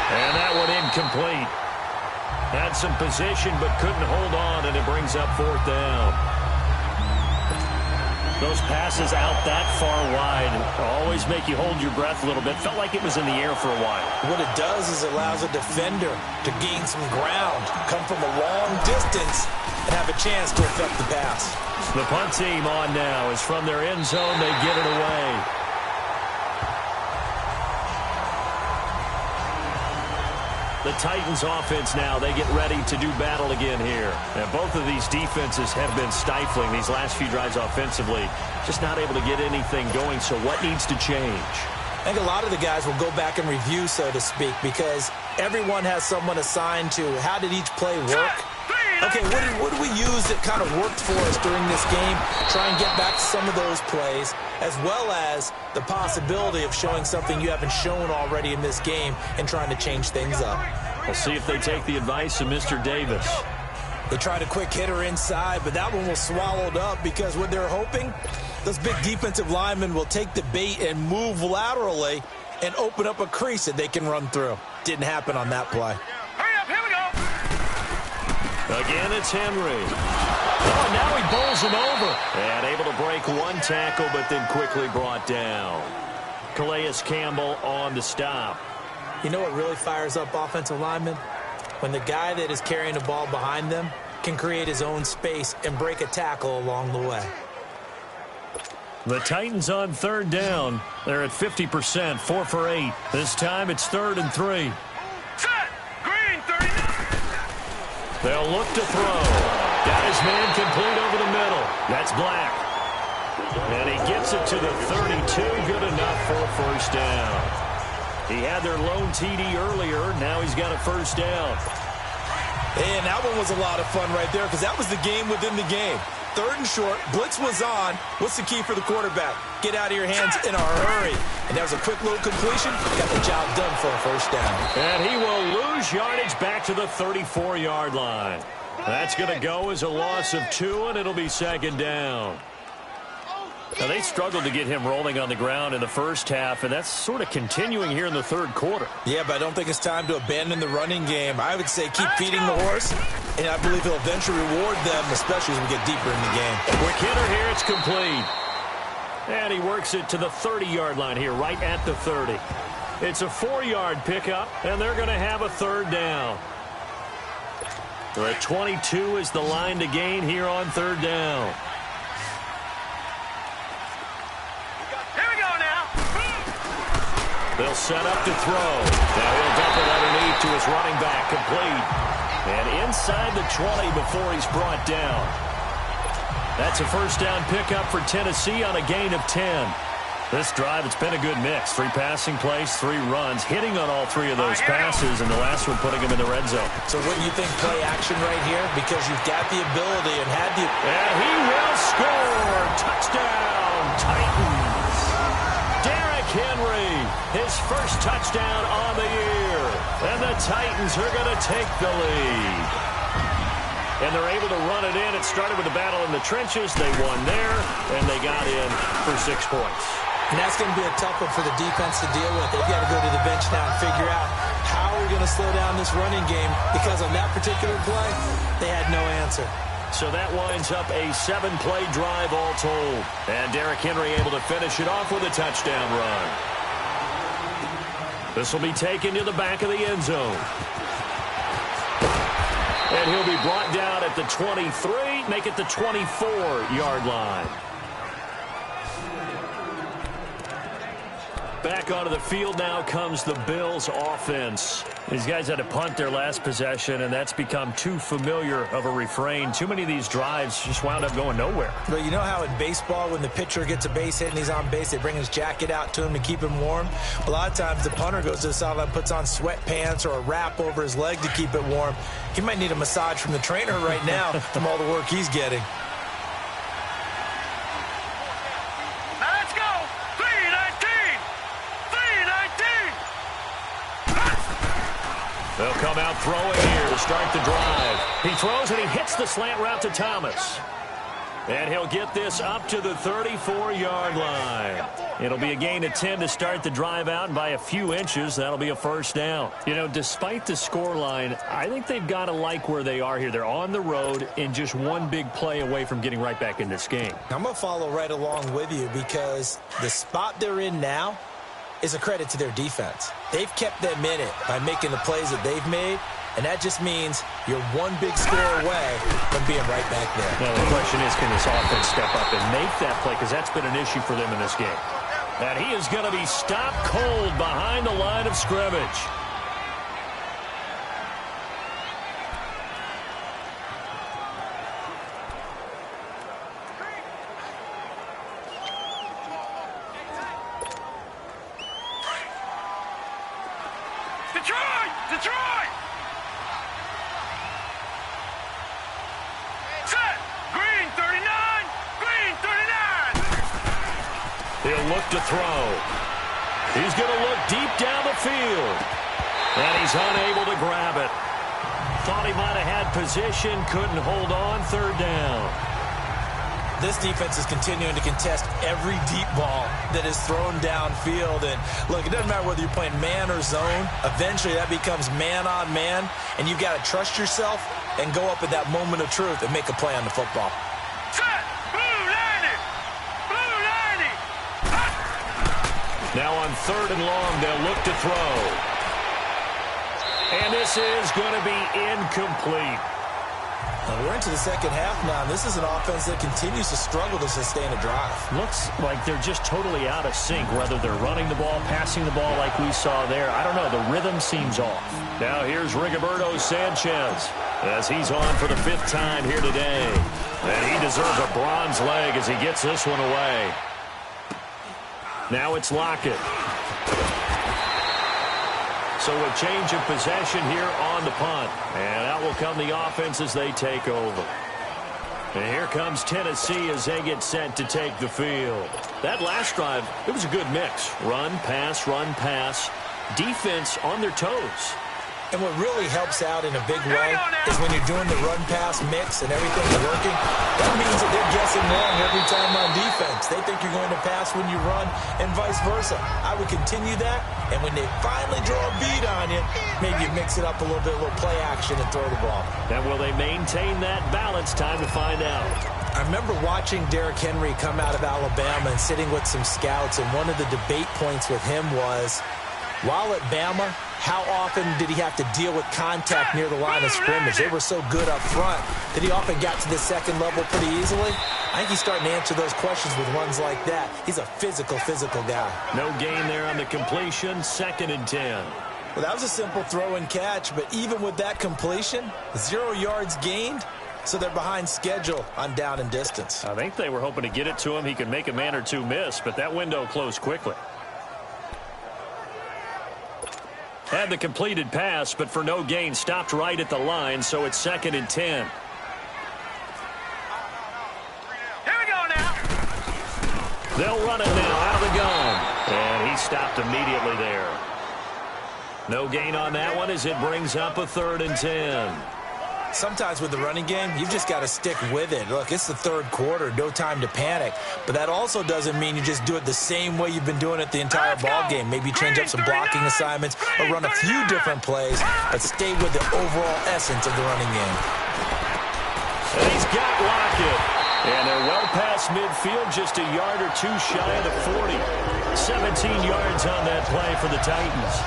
And that one incomplete. Had some position but couldn't hold on, and it brings up 4th down. Those passes out that far wide always make you hold your breath a little bit. Felt like it was in the air for a while. What it does is it allows a defender to gain some ground, come from a long distance, and have a chance to affect the pass. The punt team on now is from their end zone. They get it away. The Titans offense now, they get ready to do battle again here. And both of these defenses have been stifling these last few drives offensively. Just not able to get anything going, so what needs to change? I think a lot of the guys will go back and review, so to speak, because everyone has someone assigned to how did each play work. Okay, what did we use that kind of worked for us during this game? Try and get back to some of those plays, as well as the possibility of showing something you haven't shown already in this game and trying to change things up. We'll see if they take the advice of Mr. Davis. They tried a quick hitter inside, but that one was swallowed up because what they're hoping, those big defensive linemen will take the bait and move laterally and open up a crease that they can run through. Didn't happen on that play. Hurry up, here we go. Again, it's Henry. Oh, now he bowls him over. And able to break one tackle, but then quickly brought down. Calais Campbell on the stop. You know what really fires up offensive linemen? When the guy that is carrying the ball behind them can create his own space and break a tackle along the way. The Titans on third down. They're at 50%, 4 for 8. This time it's 3rd and 3. Set. Green, 39. They'll look to throw. Got his man complete over the middle. That's Black. And he gets it to the 32. Good enough for a first down. He had their lone TD earlier. Now he's got a first down. And that one was a lot of fun right there because that was the game within the game. 3rd and short. Blitz was on. What's the key for the quarterback? Get out of your hands in a hurry. And that was a quick little completion. Got the job done for a first down. And he will lose yardage back to the 34-yard line. That's going to go as a loss of 2, and it'll be 2nd down. Now, they struggled to get him rolling on the ground in the first half, and that's sort of continuing here in the 3rd quarter. Yeah, but I don't think it's time to abandon the running game. I would say keep feeding the horse, and I believe he'll eventually reward them, especially as we get deeper in the game. Quick hitter here, it's complete. And he works it to the 30-yard line here, right at the 30. It's a 4-yard pickup, and they're going to have a 3rd down. The 22 is the line to gain here on 3rd down. They'll set up to throw. Now he'll dump it underneath to his running back, complete. And inside the 20 before he's brought down. That's a first down pickup for Tennessee on a gain of 10. This drive, it's been a good mix. 3 passing plays, 3 runs, hitting on all 3 of those passes, and the last one putting him in the red zone. So wouldn't you think play action right here? Because you've got the ability and had the... And he will score! Touchdown, Titans! Derrick Henry, his first touchdown on the year. And the Titans are going to take the lead. And they're able to run it in. It started with a battle in the trenches. They won there, and they got in for 6 points. And that's going to be a tough one for the defense to deal with. They've got to go to the bench now and figure out how are we going to slow down this running game, because on that particular play, they had no answer. So that winds up a 7-play drive all told. And Derrick Henry able to finish it off with a touchdown run. This will be taken to the back of the end zone. And he'll be brought down at the 23, make it the 24-yard line. Back onto the field now comes the Bills offense. These guys had to punt their last possession, and that's become too familiar of a refrain. Too many of these drives just wound up going nowhere. But you know how in baseball, when the pitcher gets a base hit and he's on base, they bring his jacket out to him to keep him warm? A lot of times the punter goes to the sideline, puts on sweatpants or a wrap over his leg to keep it warm. He might need a massage from the trainer right now from all the work he's getting. They'll come out throwing here to start the drive. He throws and he hits the slant route to Thomas. And he'll get this up to the 34-yard line. It'll be a gain of 10 to start the drive out, and by a few inches, that'll be a first down. You know, despite the scoreline, I think they've got to like where they are here. They're on the road and just one big play away from getting right back in this game. I'm going to follow right along with you, because the spot they're in now is a credit to their defense. They've kept them in it by making the plays that they've made, and that just means you're one big score away from being right back there. Now, the question is, can this offense step up and make that play, because that's been an issue for them in this game. And he is going to be stopped cold behind the line of scrimmage. Detroit! Detroit! Set! Green 39! Green 39! He'll look to throw. He's going to look deep down the field. And he's unable to grab it. Thought he might have had position, couldn't hold on, third down. This defense is continuing to contest every deep ball that is thrown downfield. And look, it doesn't matter whether you're playing man or zone. Eventually that becomes man on man. And you've got to trust yourself and go up at that moment of truth and make a play on the football. Set! Blue 90! Blue 90! Now on third and long, they'll look to throw. And this is going to be incomplete. We're into the second half now, and this is an offense that continues to struggle to sustain a drive. Looks like they're just totally out of sync, whether they're running the ball, passing the ball like we saw there. I don't know. The rhythm seems off. Now here's Rigoberto Sanchez as he's on for the 5th time here today. And he deserves a bronze leg as he gets this one away. Now it's Lockett. So a change of possession here on the punt. And out will come the offense as they take over. And here comes Tennessee as they get set to take the field. That last drive, it was a good mix. Run, pass, defense on their toes. And what really helps out in a big way is when you're doing the run-pass mix and everything's working, that means that they're guessing wrong every time on defense. They think you're going to pass when you run and vice versa. I would continue that, and when they finally draw a beat on you, maybe you mix it up a little bit, a little play action and throw the ball. And will they maintain that balance? Time to find out. I remember watching Derrick Henry come out of Alabama and sitting with some scouts, and one of the debate points with him was, while at Bama, how often did he have to deal with contact near the line of scrimmage? They were so good up front that he often got to the second level pretty easily. I think he's starting to answer those questions with runs like that. He's a physical guy. No gain there on the completion, 2nd and 10. Well, that was a simple throw and catch, but even with that completion, 0 yards gained, so they're behind schedule on down and distance. I think they were hoping to get it to him. He could make a man or two miss, but that window closed quickly. Had the completed pass, but for no gain, stopped right at the line, so it's 2nd and 10. Here we go now. They'll run it now out of the gun. And he stopped immediately there. No gain on that one as it brings up a 3rd and 10. Sometimes with the running game, you've just got to stick with it. Look, it's the 3rd quarter, no time to panic. But that also doesn't mean you just do it the same way you've been doing it the entire ball game. Maybe change up some blocking assignments or run a few different plays, but stay with the overall essence of the running game. And he's got Lockett. And they're well past midfield, just a yard or two shy of the 40. 17 yards on that play for the Titans.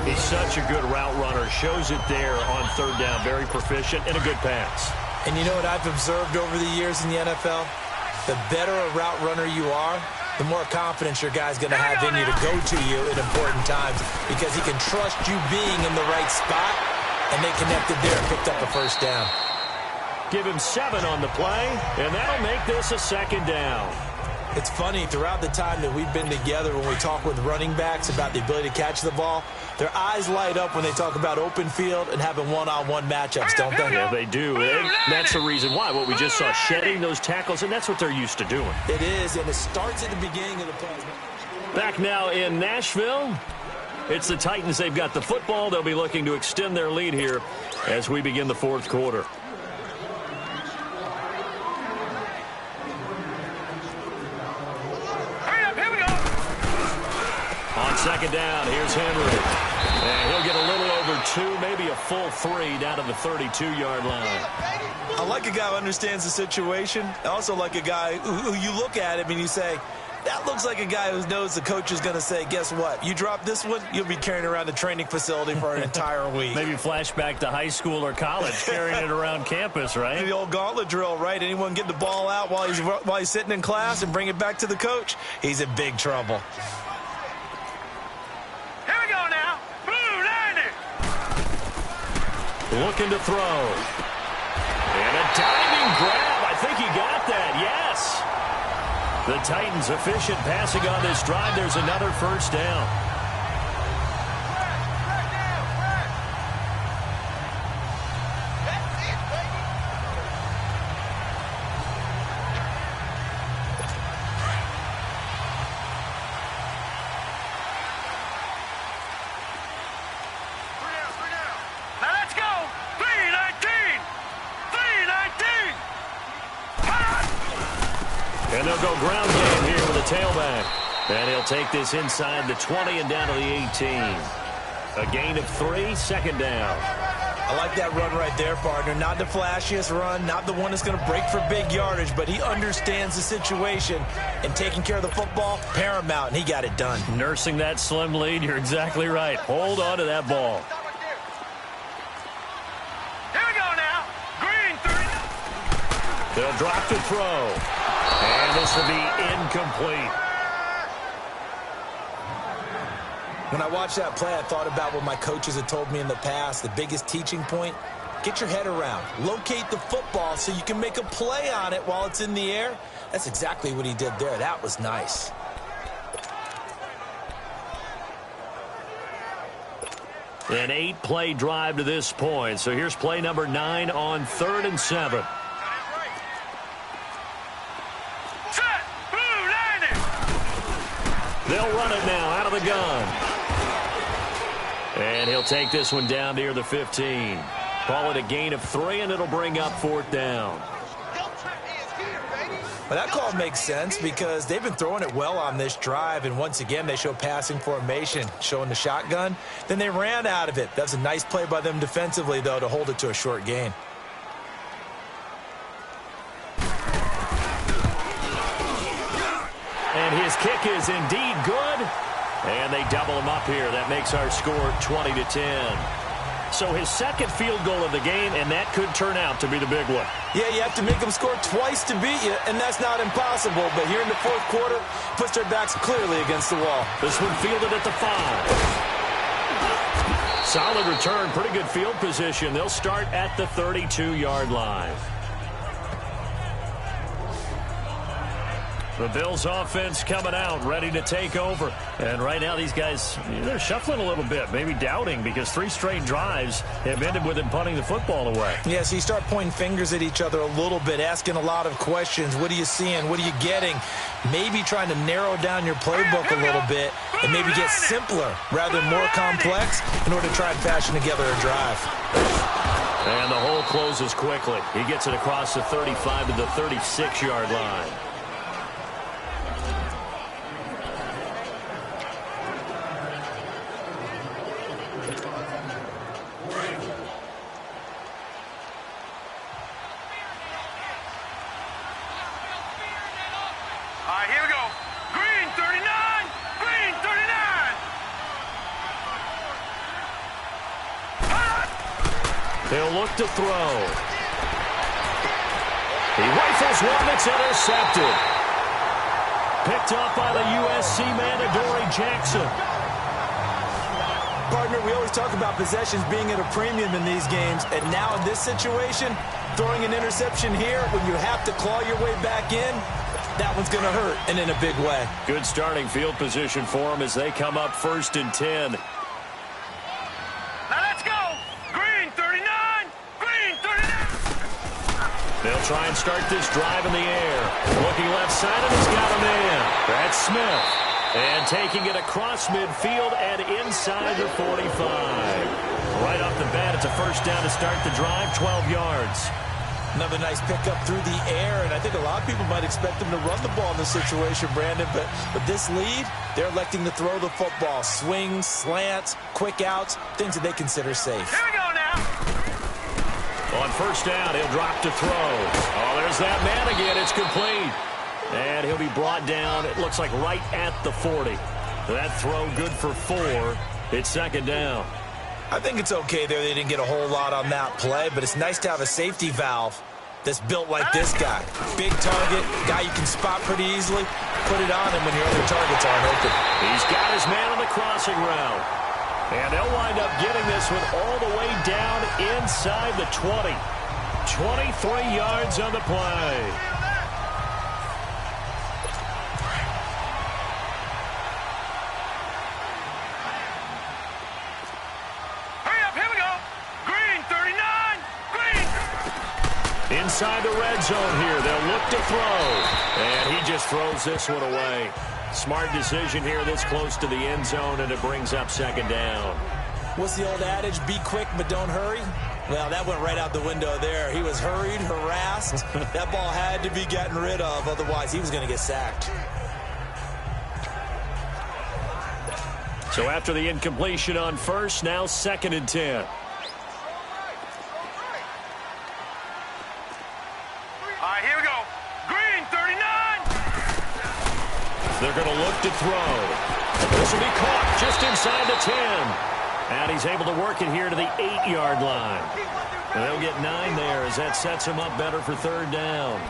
He's such a good route runner. Shows it there on 3rd down. Very proficient and a good pass. And you know what I've observed over the years in the NFL? The better a route runner you are, the more confidence your guy's going to have in you to go to you at important times because he can trust you being in the right spot, and they connected there and picked up a 1st down. Give him 7 on the play, and that'll make this a 2nd down. It's funny, throughout the time that we've been together, when we talk with running backs about the ability to catch the ball, their eyes light up when they talk about open field and having one-on-one matchups, don't they? Yeah, they do. And that's the reason why. What we just saw, shedding those tackles, and that's what they're used to doing. It is, and it starts at the beginning of the play. Back now in Nashville, it's the Titans. They've got the football. They'll be looking to extend their lead here as we begin the 4th quarter. On 2nd down, here's Henry. And he'll get a little over 2, maybe a full 3 down to the 32-yard line. I like a guy who understands the situation. I also like a guy who you look at him and you say, that looks like a guy who knows the coach is going to say, guess what? You drop this one, you'll be carrying around the training facility for an entire week. Maybe flashback to high school or college, carrying it around campus, right? The old gauntlet drill, right? Anyone get the ball out while he's sitting in class and bring it back to the coach? He's in big trouble. Here we go now. Blue 90. Looking to throw. And a diving grab. I think he got that, yes. The Titans efficient passing on this drive. There's another 1st down. And they'll go ground game here with a tailback. And he'll take this inside the 20 and down to the 18. A gain of 3, second down. I like that run right there, partner. Not the flashiest run, not the one that's going to break for big yardage, but he understands the situation, and taking care of the football, paramount, and he got it done. Nursing that slim lead, you're exactly right. Hold on to that ball. Here we go now. Green 30. They'll drop to throw. And this will be incomplete. When I watched that play, I thought about what my coaches had told me in the past. The biggest teaching point, get your head around. Locate the football so you can make a play on it while it's in the air. That's exactly what he did there. That was nice. An 8-play drive to this point. So here's play number 9 on 3rd and 7. Set. Blue landing. They'll run it now out of the gun. And he'll take this one down near the 15. Call it a gain of 3, and it'll bring up 4th down. Well, that call makes sense because they've been throwing it well on this drive, and once again, they show passing formation, showing the shotgun. Then they ran out of it. That's a nice play by them defensively, though, to hold it to a short gain. And his kick is indeed good. And they double him up here. That makes our score 20-10. So his second field goal of the game, and that could turn out to be the big one. Yeah, you have to make them score twice to beat you, and that's not impossible. But here in the 4th quarter, puts their backs clearly against the wall. This one fielded at the 5. Solid return, pretty good field position. They'll start at the 32-yard line. The Bills offense coming out, ready to take over. And right now these guys, they're shuffling a little bit, maybe doubting, because 3 straight drives have ended with them punting the football away. Yeah, so you start pointing fingers at each other a little bit, asking a lot of questions. What are you seeing? What are you getting? Maybe trying to narrow down your playbook a little bit and maybe get simpler rather than more complex in order to try and fashion together a drive. And the hole closes quickly. He gets it across the 35 to the 36-yard line. Here we go. Green 39. Green 39. They'll look to throw. He rifles one that's intercepted. Picked up by the USC man, Adoree Jackson. Partner, we always talk about possessions being at a premium in these games, and now in this situation, throwing an interception here when you have to claw your way back in, that one's going to hurt, and in a big way. Good starting field position for them as they come up 1st and 10. Now let's go. Green 39. Green 39. They'll try and start this drive in the air. Looking left side, and he's got a man. That's Smith. And taking it across midfield and inside the 45. Right off the bat, it's a 1st down to start the drive, 12 yards. Another nice pickup through the air, and I think a lot of people might expect them to run the ball in this situation, Brandon, but with this lead, they're electing to throw the football. Swings, slants, quick outs, things that they consider safe. Here we go now. On 1st down, he'll drop to throw. Oh, there's that man again. It's complete. And he'll be brought down, it looks like right at the 40. That throw good for 4. It's 2nd down. I think it's okay there. They didn't get a whole lot on that play, but it's nice to have a safety valve that's built like this guy. Big target, guy you can spot pretty easily. Put it on him when your other targets aren't open. He's got his man on the crossing route. And they'll wind up getting this one all the way down inside the 20. 23 yards on the play. Inside the red zone here. They'll look to throw. And he just throws this one away. Smart decision here this close to the end zone, and it brings up 2nd down. What's the old adage? Be quick, but don't hurry. Well, that went right out the window there. He was hurried, harassed. That ball had to be gotten rid of, otherwise he was going to get sacked. So after the incompletion on first, now 2nd and 10. All right, here we go. Green, 39. They're going to look to throw. This will be caught just inside the 10. And he's able to work it here to the 8-yard line. They'll get 9 there as that sets him up better for 3rd down.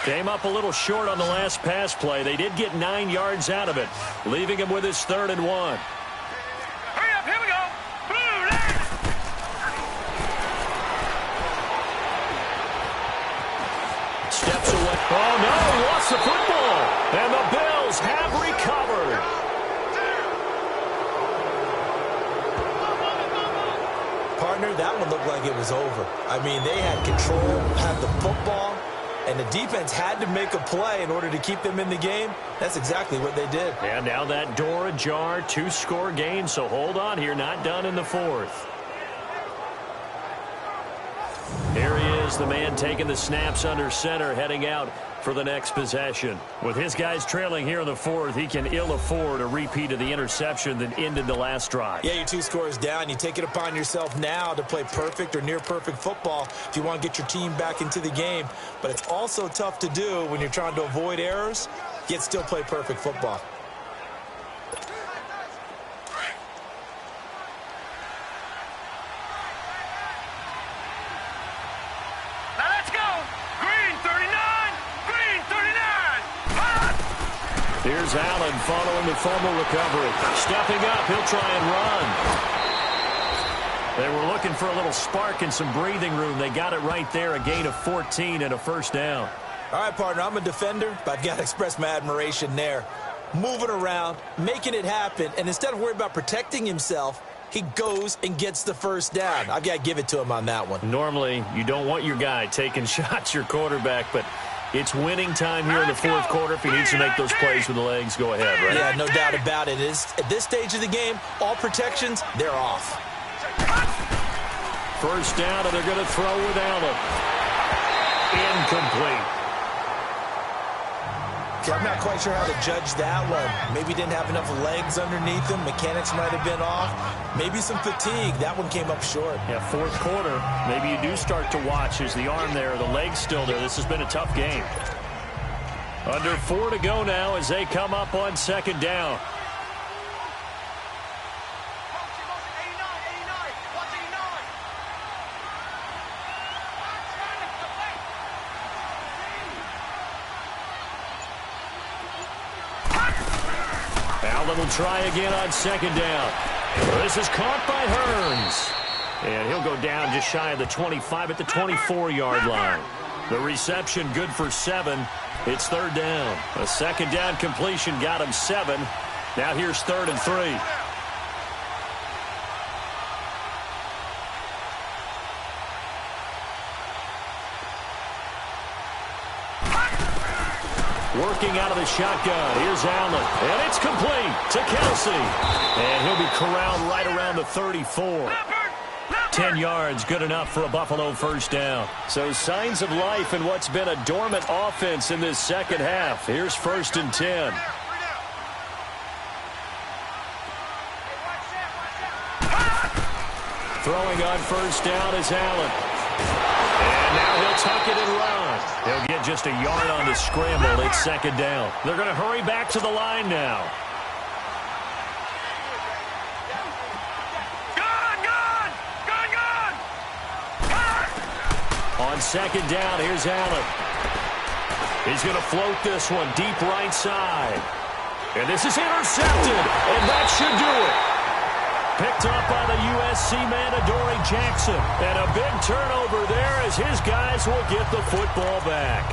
Came up a little short on the last pass play. They did get 9 yards out of it, leaving him with his 3rd and 1. Hurry up, here we go. Blue line. Steps away. Oh, no, he lost the football. And the Bills have recovered. Partner, that one looked like it was over. I mean, they had control, had the football, and the defense had to make a play in order to keep them in the game. That's exactly what they did. And now that door ajar, 2-score game, so hold on here, not done in the 4th. Here he is, the man taking the snaps under center, heading out for the next possession. With his guys trailing here in the 4th, he can ill afford a repeat of the interception that ended the last drive. Yeah, you're 2 scores down. You take it upon yourself now to play perfect or near-perfect football if you want to get your team back into the game. But it's also tough to do when you're trying to avoid errors, yet still play perfect football. Now let's go. Green, 39. Green, 39. Here's Allen following the fumble recovery. Stepping up, he'll try and run. They were looking for a little spark and some breathing room. They got it right there, a gain of 14 and a 1st down. All right, partner, I'm a defender, but I've got to express my admiration there. Moving around, making it happen, and instead of worrying about protecting himself, he goes and gets the 1st down. I've got to give it to him on that one. Normally, you don't want your guy taking shots, your quarterback, but it's winning time here in the 4th quarter. If he needs to make those plays with the legs, go ahead, right? Yeah, no doubt about it. At this stage of the game, all protections, they're off. 1st down, and they're going to throw with Allen. Incomplete. I'm not quite sure how to judge that one. Maybe didn't have enough legs underneath him. Mechanics might have been off. Maybe some fatigue. That one came up short. Yeah, 4th quarter. Maybe you do start to watch as the arm there, the leg's still there. This has been a tough game. Under 4 to go now as they come up on 2nd down. Allen will try again on 2nd down. This is caught by Hearns. And he'll go down just shy of the 25 at the 24-yard line. The reception good for 7. It's 3rd down. A 2nd down completion got him 7. Now here's 3rd and 3. Working out of the shotgun. Here's Allen. And it's complete to Kelsey. And he'll be corralled right around the 34. 10 yards, good enough for a Buffalo 1st down. So signs of life in what's been a dormant offense in this 2nd half. Here's 1st and 10. Throwing on 1st down is Allen. And now he'll tuck it and run. He'll get just a yard on the scramble. It's 2nd down. They're going to hurry back to the line now. On 2nd down, here's Allen. He's going to float this one deep right side. And this is intercepted. And that should do it. Picked up by the USC man, Adoree Jackson. And a big turnover there as his guys will get the football back.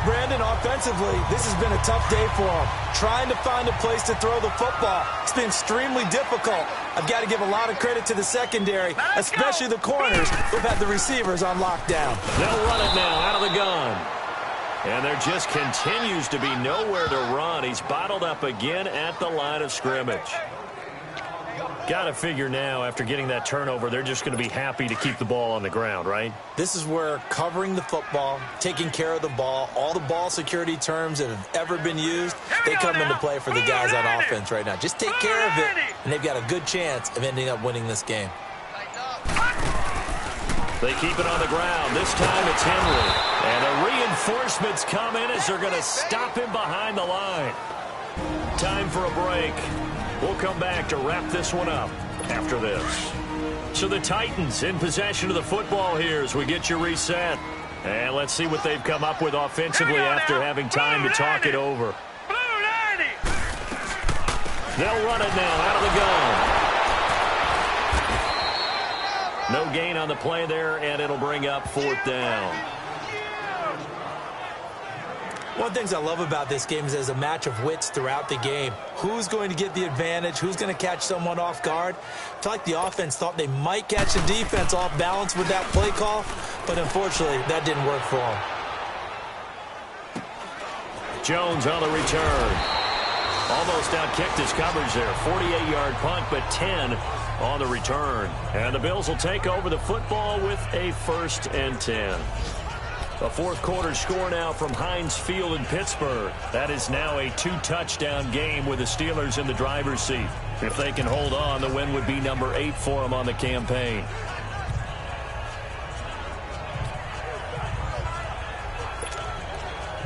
Brandon, offensively, this has been a tough day for him. Trying to find a place to throw the football. It's been extremely difficult. I've got to give a lot of credit to the secondary, especially the corners who've had the receivers on lockdown. They'll run it now out of the gun. And there just continues to be nowhere to run. He's bottled up again at the line of scrimmage. Got to figure now, after getting that turnover, they're just going to be happy to keep the ball on the ground, right? This is where covering the football, taking care of the ball, all the ball security terms that have ever been used, they come into play for the guys on offense right now. Just take care of it, and they've got a good chance of ending up winning this game. They keep it on the ground. This time it's Henry. And the reinforcements come in as they're going to stop him behind the line. Time for a break. We'll come back to wrap this one up after this. So the Titans in possession of the football here as we get you reset. And let's see what they've come up with offensively after having time to talk it over. They'll run it now out of the gun. No gain on the play there, and it'll bring up 4th down. One of the things I love about this game is there's a match of wits throughout the game. Who's going to get the advantage? Who's going to catch someone off guard? I feel like the offense thought they might catch the defense off balance with that play call, but unfortunately, that didn't work for them. Jones on the return. Almost outkicked his coverage there. 48-yard punt, but 10 on the return. And the Bills will take over the football with a 1st and 10. A 4th quarter score now from Heinz Field in Pittsburgh. That is now a 2-touchdown game with the Steelers in the driver's seat. If they can hold on, the win would be number 8 for them on the campaign.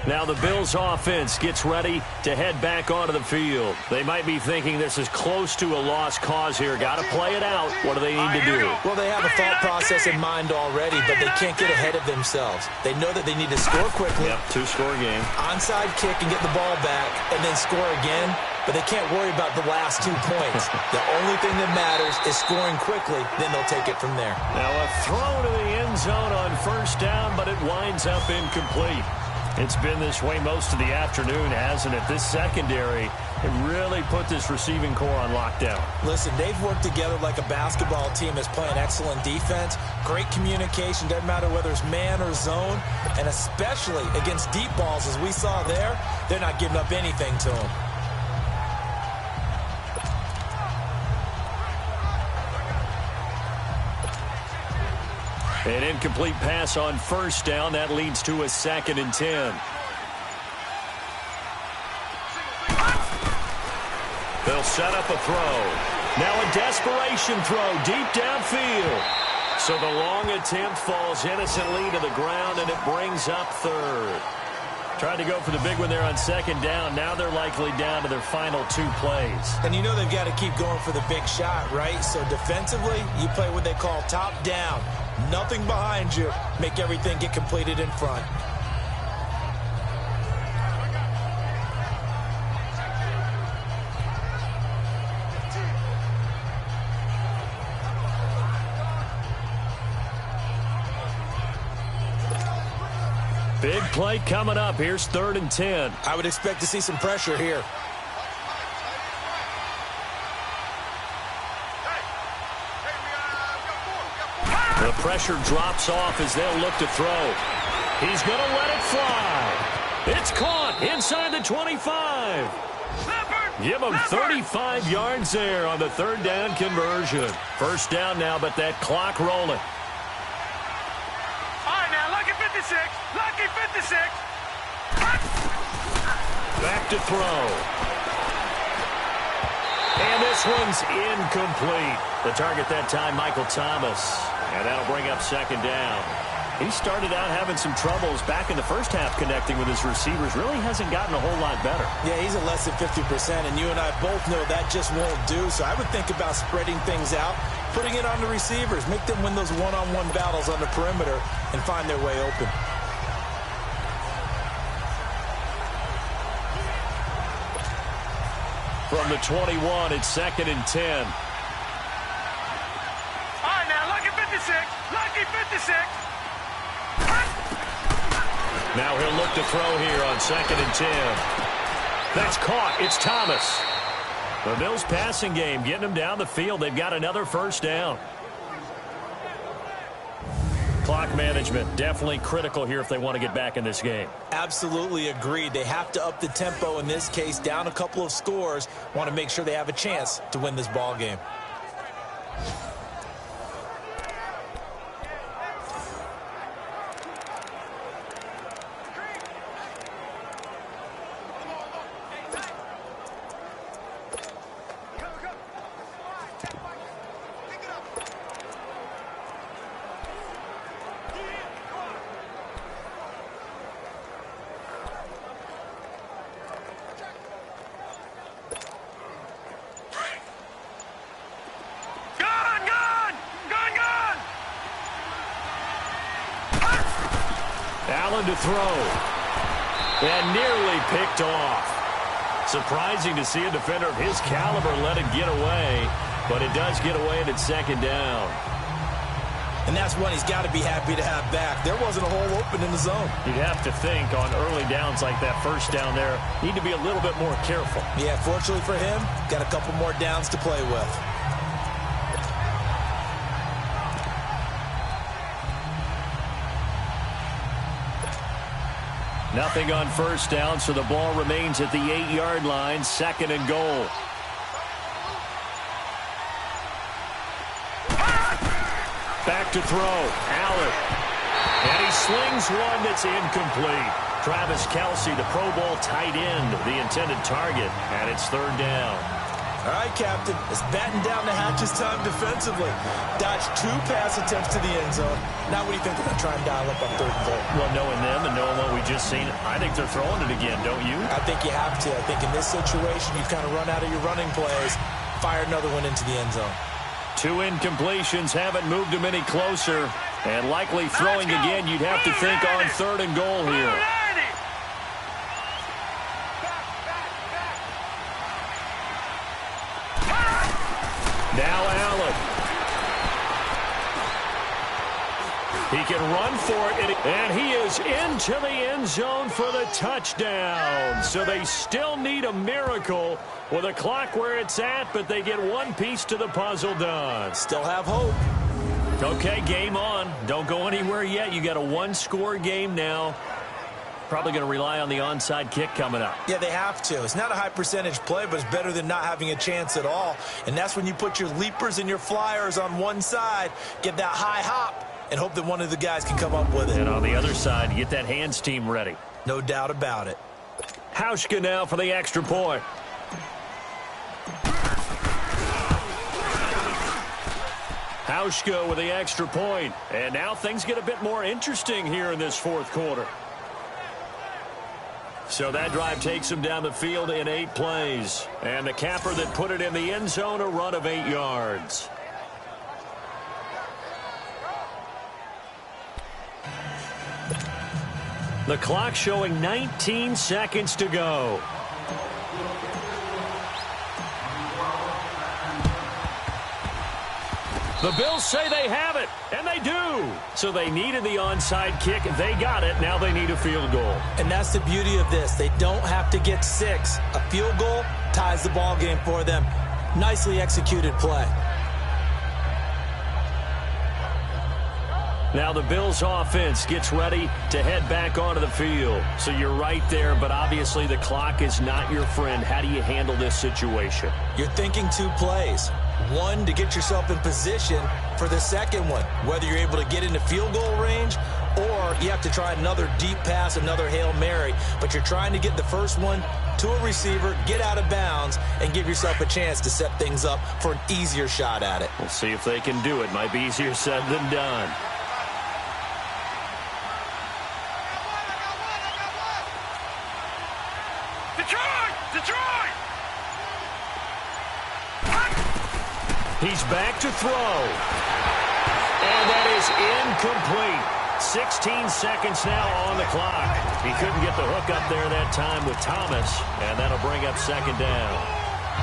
Now the Bills offense gets ready to head back onto the field. They might be thinking this is close to a lost cause here. Got to play it out. What do they need to do? Well, they have a thought process in mind already, but they can't get ahead of themselves. They know that they need to score quickly. Yep, 2-score game. Onside kick and get the ball back and then score again. But they can't worry about the last 2 points. The only thing that matters is scoring quickly. Then they'll take it from there. Now a throw to the end zone on 1st down, but it winds up incomplete. It's been this way most of the afternoon, hasn't it? This secondary, it really put this receiving core on lockdown. Listen, they've worked together like a basketball team that's playing excellent defense. Great communication, doesn't matter whether it's man or zone. And especially against deep balls, as we saw there, they're not giving up anything to them. An incomplete pass on 1st down. That leads to a 2nd and 10. They'll set up a throw. Now a desperation throw deep downfield. So the long attempt falls innocently to the ground, and it brings up 3rd. Tried to go for the big one there on 2nd down. Now they're likely down to their final 2 plays. And you know they've got to keep going for the big shot, right? So defensively, you play what they call top down. Nothing behind you. Make everything get completed in front. Big play coming up. Here's 3rd and 10. I would expect to see some pressure here. The pressure drops off as they'll look to throw. He's going to let it fly. It's caught inside the 25. Give him 35 yards there on the 3rd down conversion. 1st down now, but that clock rolling. All right, now, lucky 56. Lucky 56. Back to throw. And this one's incomplete. The target that time, Michael Thomas. And that'll bring up 2nd down. He started out having some troubles back in the first half connecting with his receivers. Really hasn't gotten a whole lot better. Yeah, he's at less than 50%, and you and I both know that just won't do. So I would think about spreading things out, putting it on the receivers, make them win those one-on-one battles on the perimeter and find their way open. From the 21, it's 2nd and 10. All right, now, lucky 56. Lucky 56. Now he'll look to throw here on 2nd and 10. That's caught. It's Thomas. The Bills passing game getting them down the field. They've got another 1st down. clock management. Definitely critical here if they want to get back in this game. Absolutely agreed. They have to up the tempo in this case, down a couple of scores. Want to make sure they have a chance to win this ball game. Allen to throw. And nearly picked off. Surprising to see a defender of his caliber let it get away, but it does get away and it's second down. And that's one he's got to be happy to have back. There wasn't a hole open in the zone. You'd have to think on early downs like that first down there, need to be a little bit more careful. Yeah, fortunately for him, got a couple more downs to play with. Nothing on first down, so the ball remains at the 8-yard line, second and goal. Back to throw, Allen. And he slings one that's incomplete. Travis Kelce, the Pro Bowl tight end, the intended target, and it's third down. All right, Captain, it's batten down the hatches time defensively. Dodged 2 pass attempts to the end zone. Now what do you think they're going to try and dial up on third and goal? Well, knowing them and knowing what we just seen, I think they're throwing it again, don't you? I think you have to. I think in this situation, you've kind of run out of your running plays. Fire another one into the end zone. 2 incompletions haven't moved him any closer. And likely throwing again, you'd have to think on third and goal here. Now Allen. He can run for it, and he is into the end zone for the touchdown. So they still need a miracle with a clock where it's at, but they get one piece to the puzzle done. Still have hope. Okay, game on. Don't go anywhere yet. You got a 1-score game now. Probably going to rely on the onside kick coming up. Yeah, they have to. It's not a high percentage play, but it's better than not having a chance at all. And that's when you put your leapers and your flyers on one side, get that high hop, and hope that one of the guys can come up with it. And on the other side, you get that hands team ready. No doubt about it. Hauschka now for the extra point. Hauschka with the extra point. And now things get a bit more interesting here in this fourth quarter. So that drive takes him down the field in 8 plays. And the capper that put it in the end zone, a run of 8 yards. The clock showing 19 seconds to go. The Bills say they have it, and they do. So they needed the onside kick. They got it. Now they need a field goal. And that's the beauty of this. They don't have to get 6. A field goal ties the ball game for them. Nicely executed play. Now the Bills offense gets ready to head back onto the field. So you're right there, but obviously the clock is not your friend. How do you handle this situation? You're thinking 2 plays. One, to get yourself in position for the second one, whether you're able to get into field goal range or you have to try another deep pass, another Hail Mary. But you're trying to get the first one to a receiver, get out of bounds, and give yourself a chance to set things up for an easier shot at it. We'll see if they can do it. Might be easier said than done. Detroit! He's back to throw. And that is incomplete. 16 seconds now on the clock. He couldn't get the hook up there that time with Thomas, and that'll bring up second down.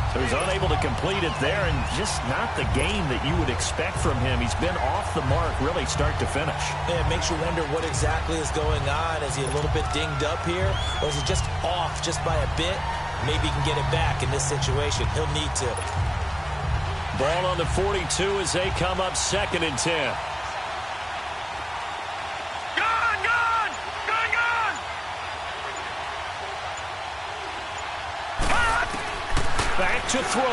So he's unable to complete it there, and just not the game that you would expect from him. He's been off the mark really start to finish. Yeah, it makes you wonder what exactly is going on. Is he a little bit dinged up here, or is he just off just by a bit? Maybe he can get it back in this situation. He'll need to. Ball on the 42 as they come up second and 10. to throw.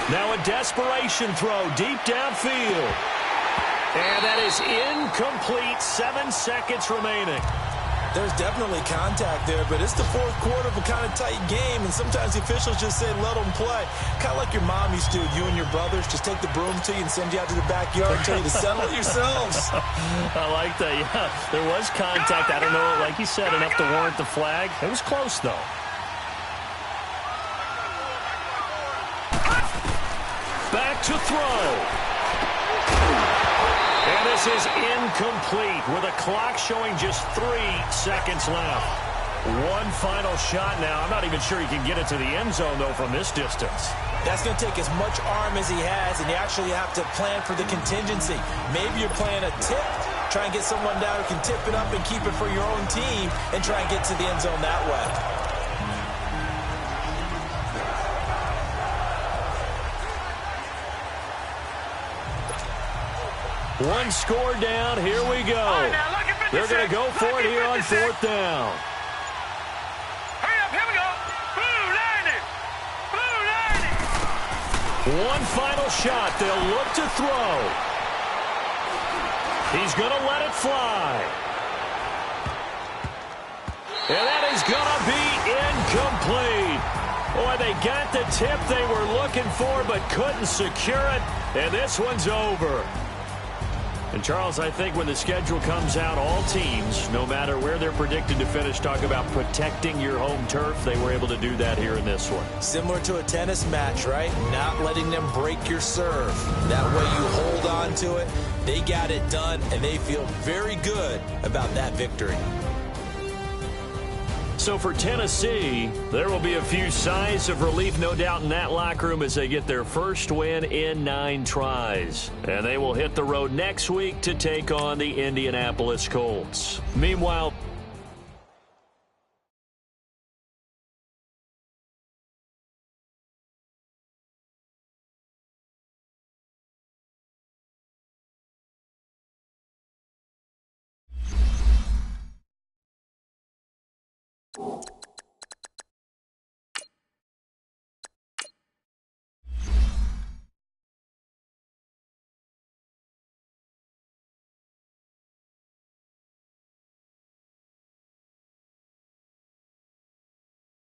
Now a desperation throw deep downfield. And that is incomplete. 7 seconds remaining. There's definitely contact there, but it's the fourth quarter of a kind of tight game, and sometimes the officials just say, let them play. Kind of like your mom used to, you and your brothers, just take the broom to you and send you out to the backyard and tell you to settle it yourselves. I like that, yeah. There was contact. I don't know, like you said, enough to warrant the flag. It was close, though. Back to throw. And this is incomplete with a clock showing just 3 seconds left. One final shot now. I'm not even sure he can get it to the end zone, though, from this distance. That's going to take as much arm as he has, and you actually have to plan for the contingency. Maybe you're playing a tip. Try and get someone down who can tip it up and keep it for your own team and try and get to the end zone that way. One score down. Here we go. They're going to go for it here on 4th down. Hurry up, here we go. Blue line. Blue line. One final shot. They'll look to throw. He's going to let it fly. And that is going to be incomplete. Boy, they got the tip they were looking for but couldn't secure it. And this one's over. And, Charles, I think when the schedule comes out, all teams, no matter where they're predicted to finish, talk about protecting your home turf. They were able to do that here in this one. Similar to a tennis match, right? Not letting them break your serve. That way you hold on to it. They got it done, and they feel very good about that victory. So for Tennessee, there will be a few sighs of relief, no doubt, in that locker room as they get their first win in 9 tries. And they will hit the road next week to take on the Indianapolis Colts. Meanwhile,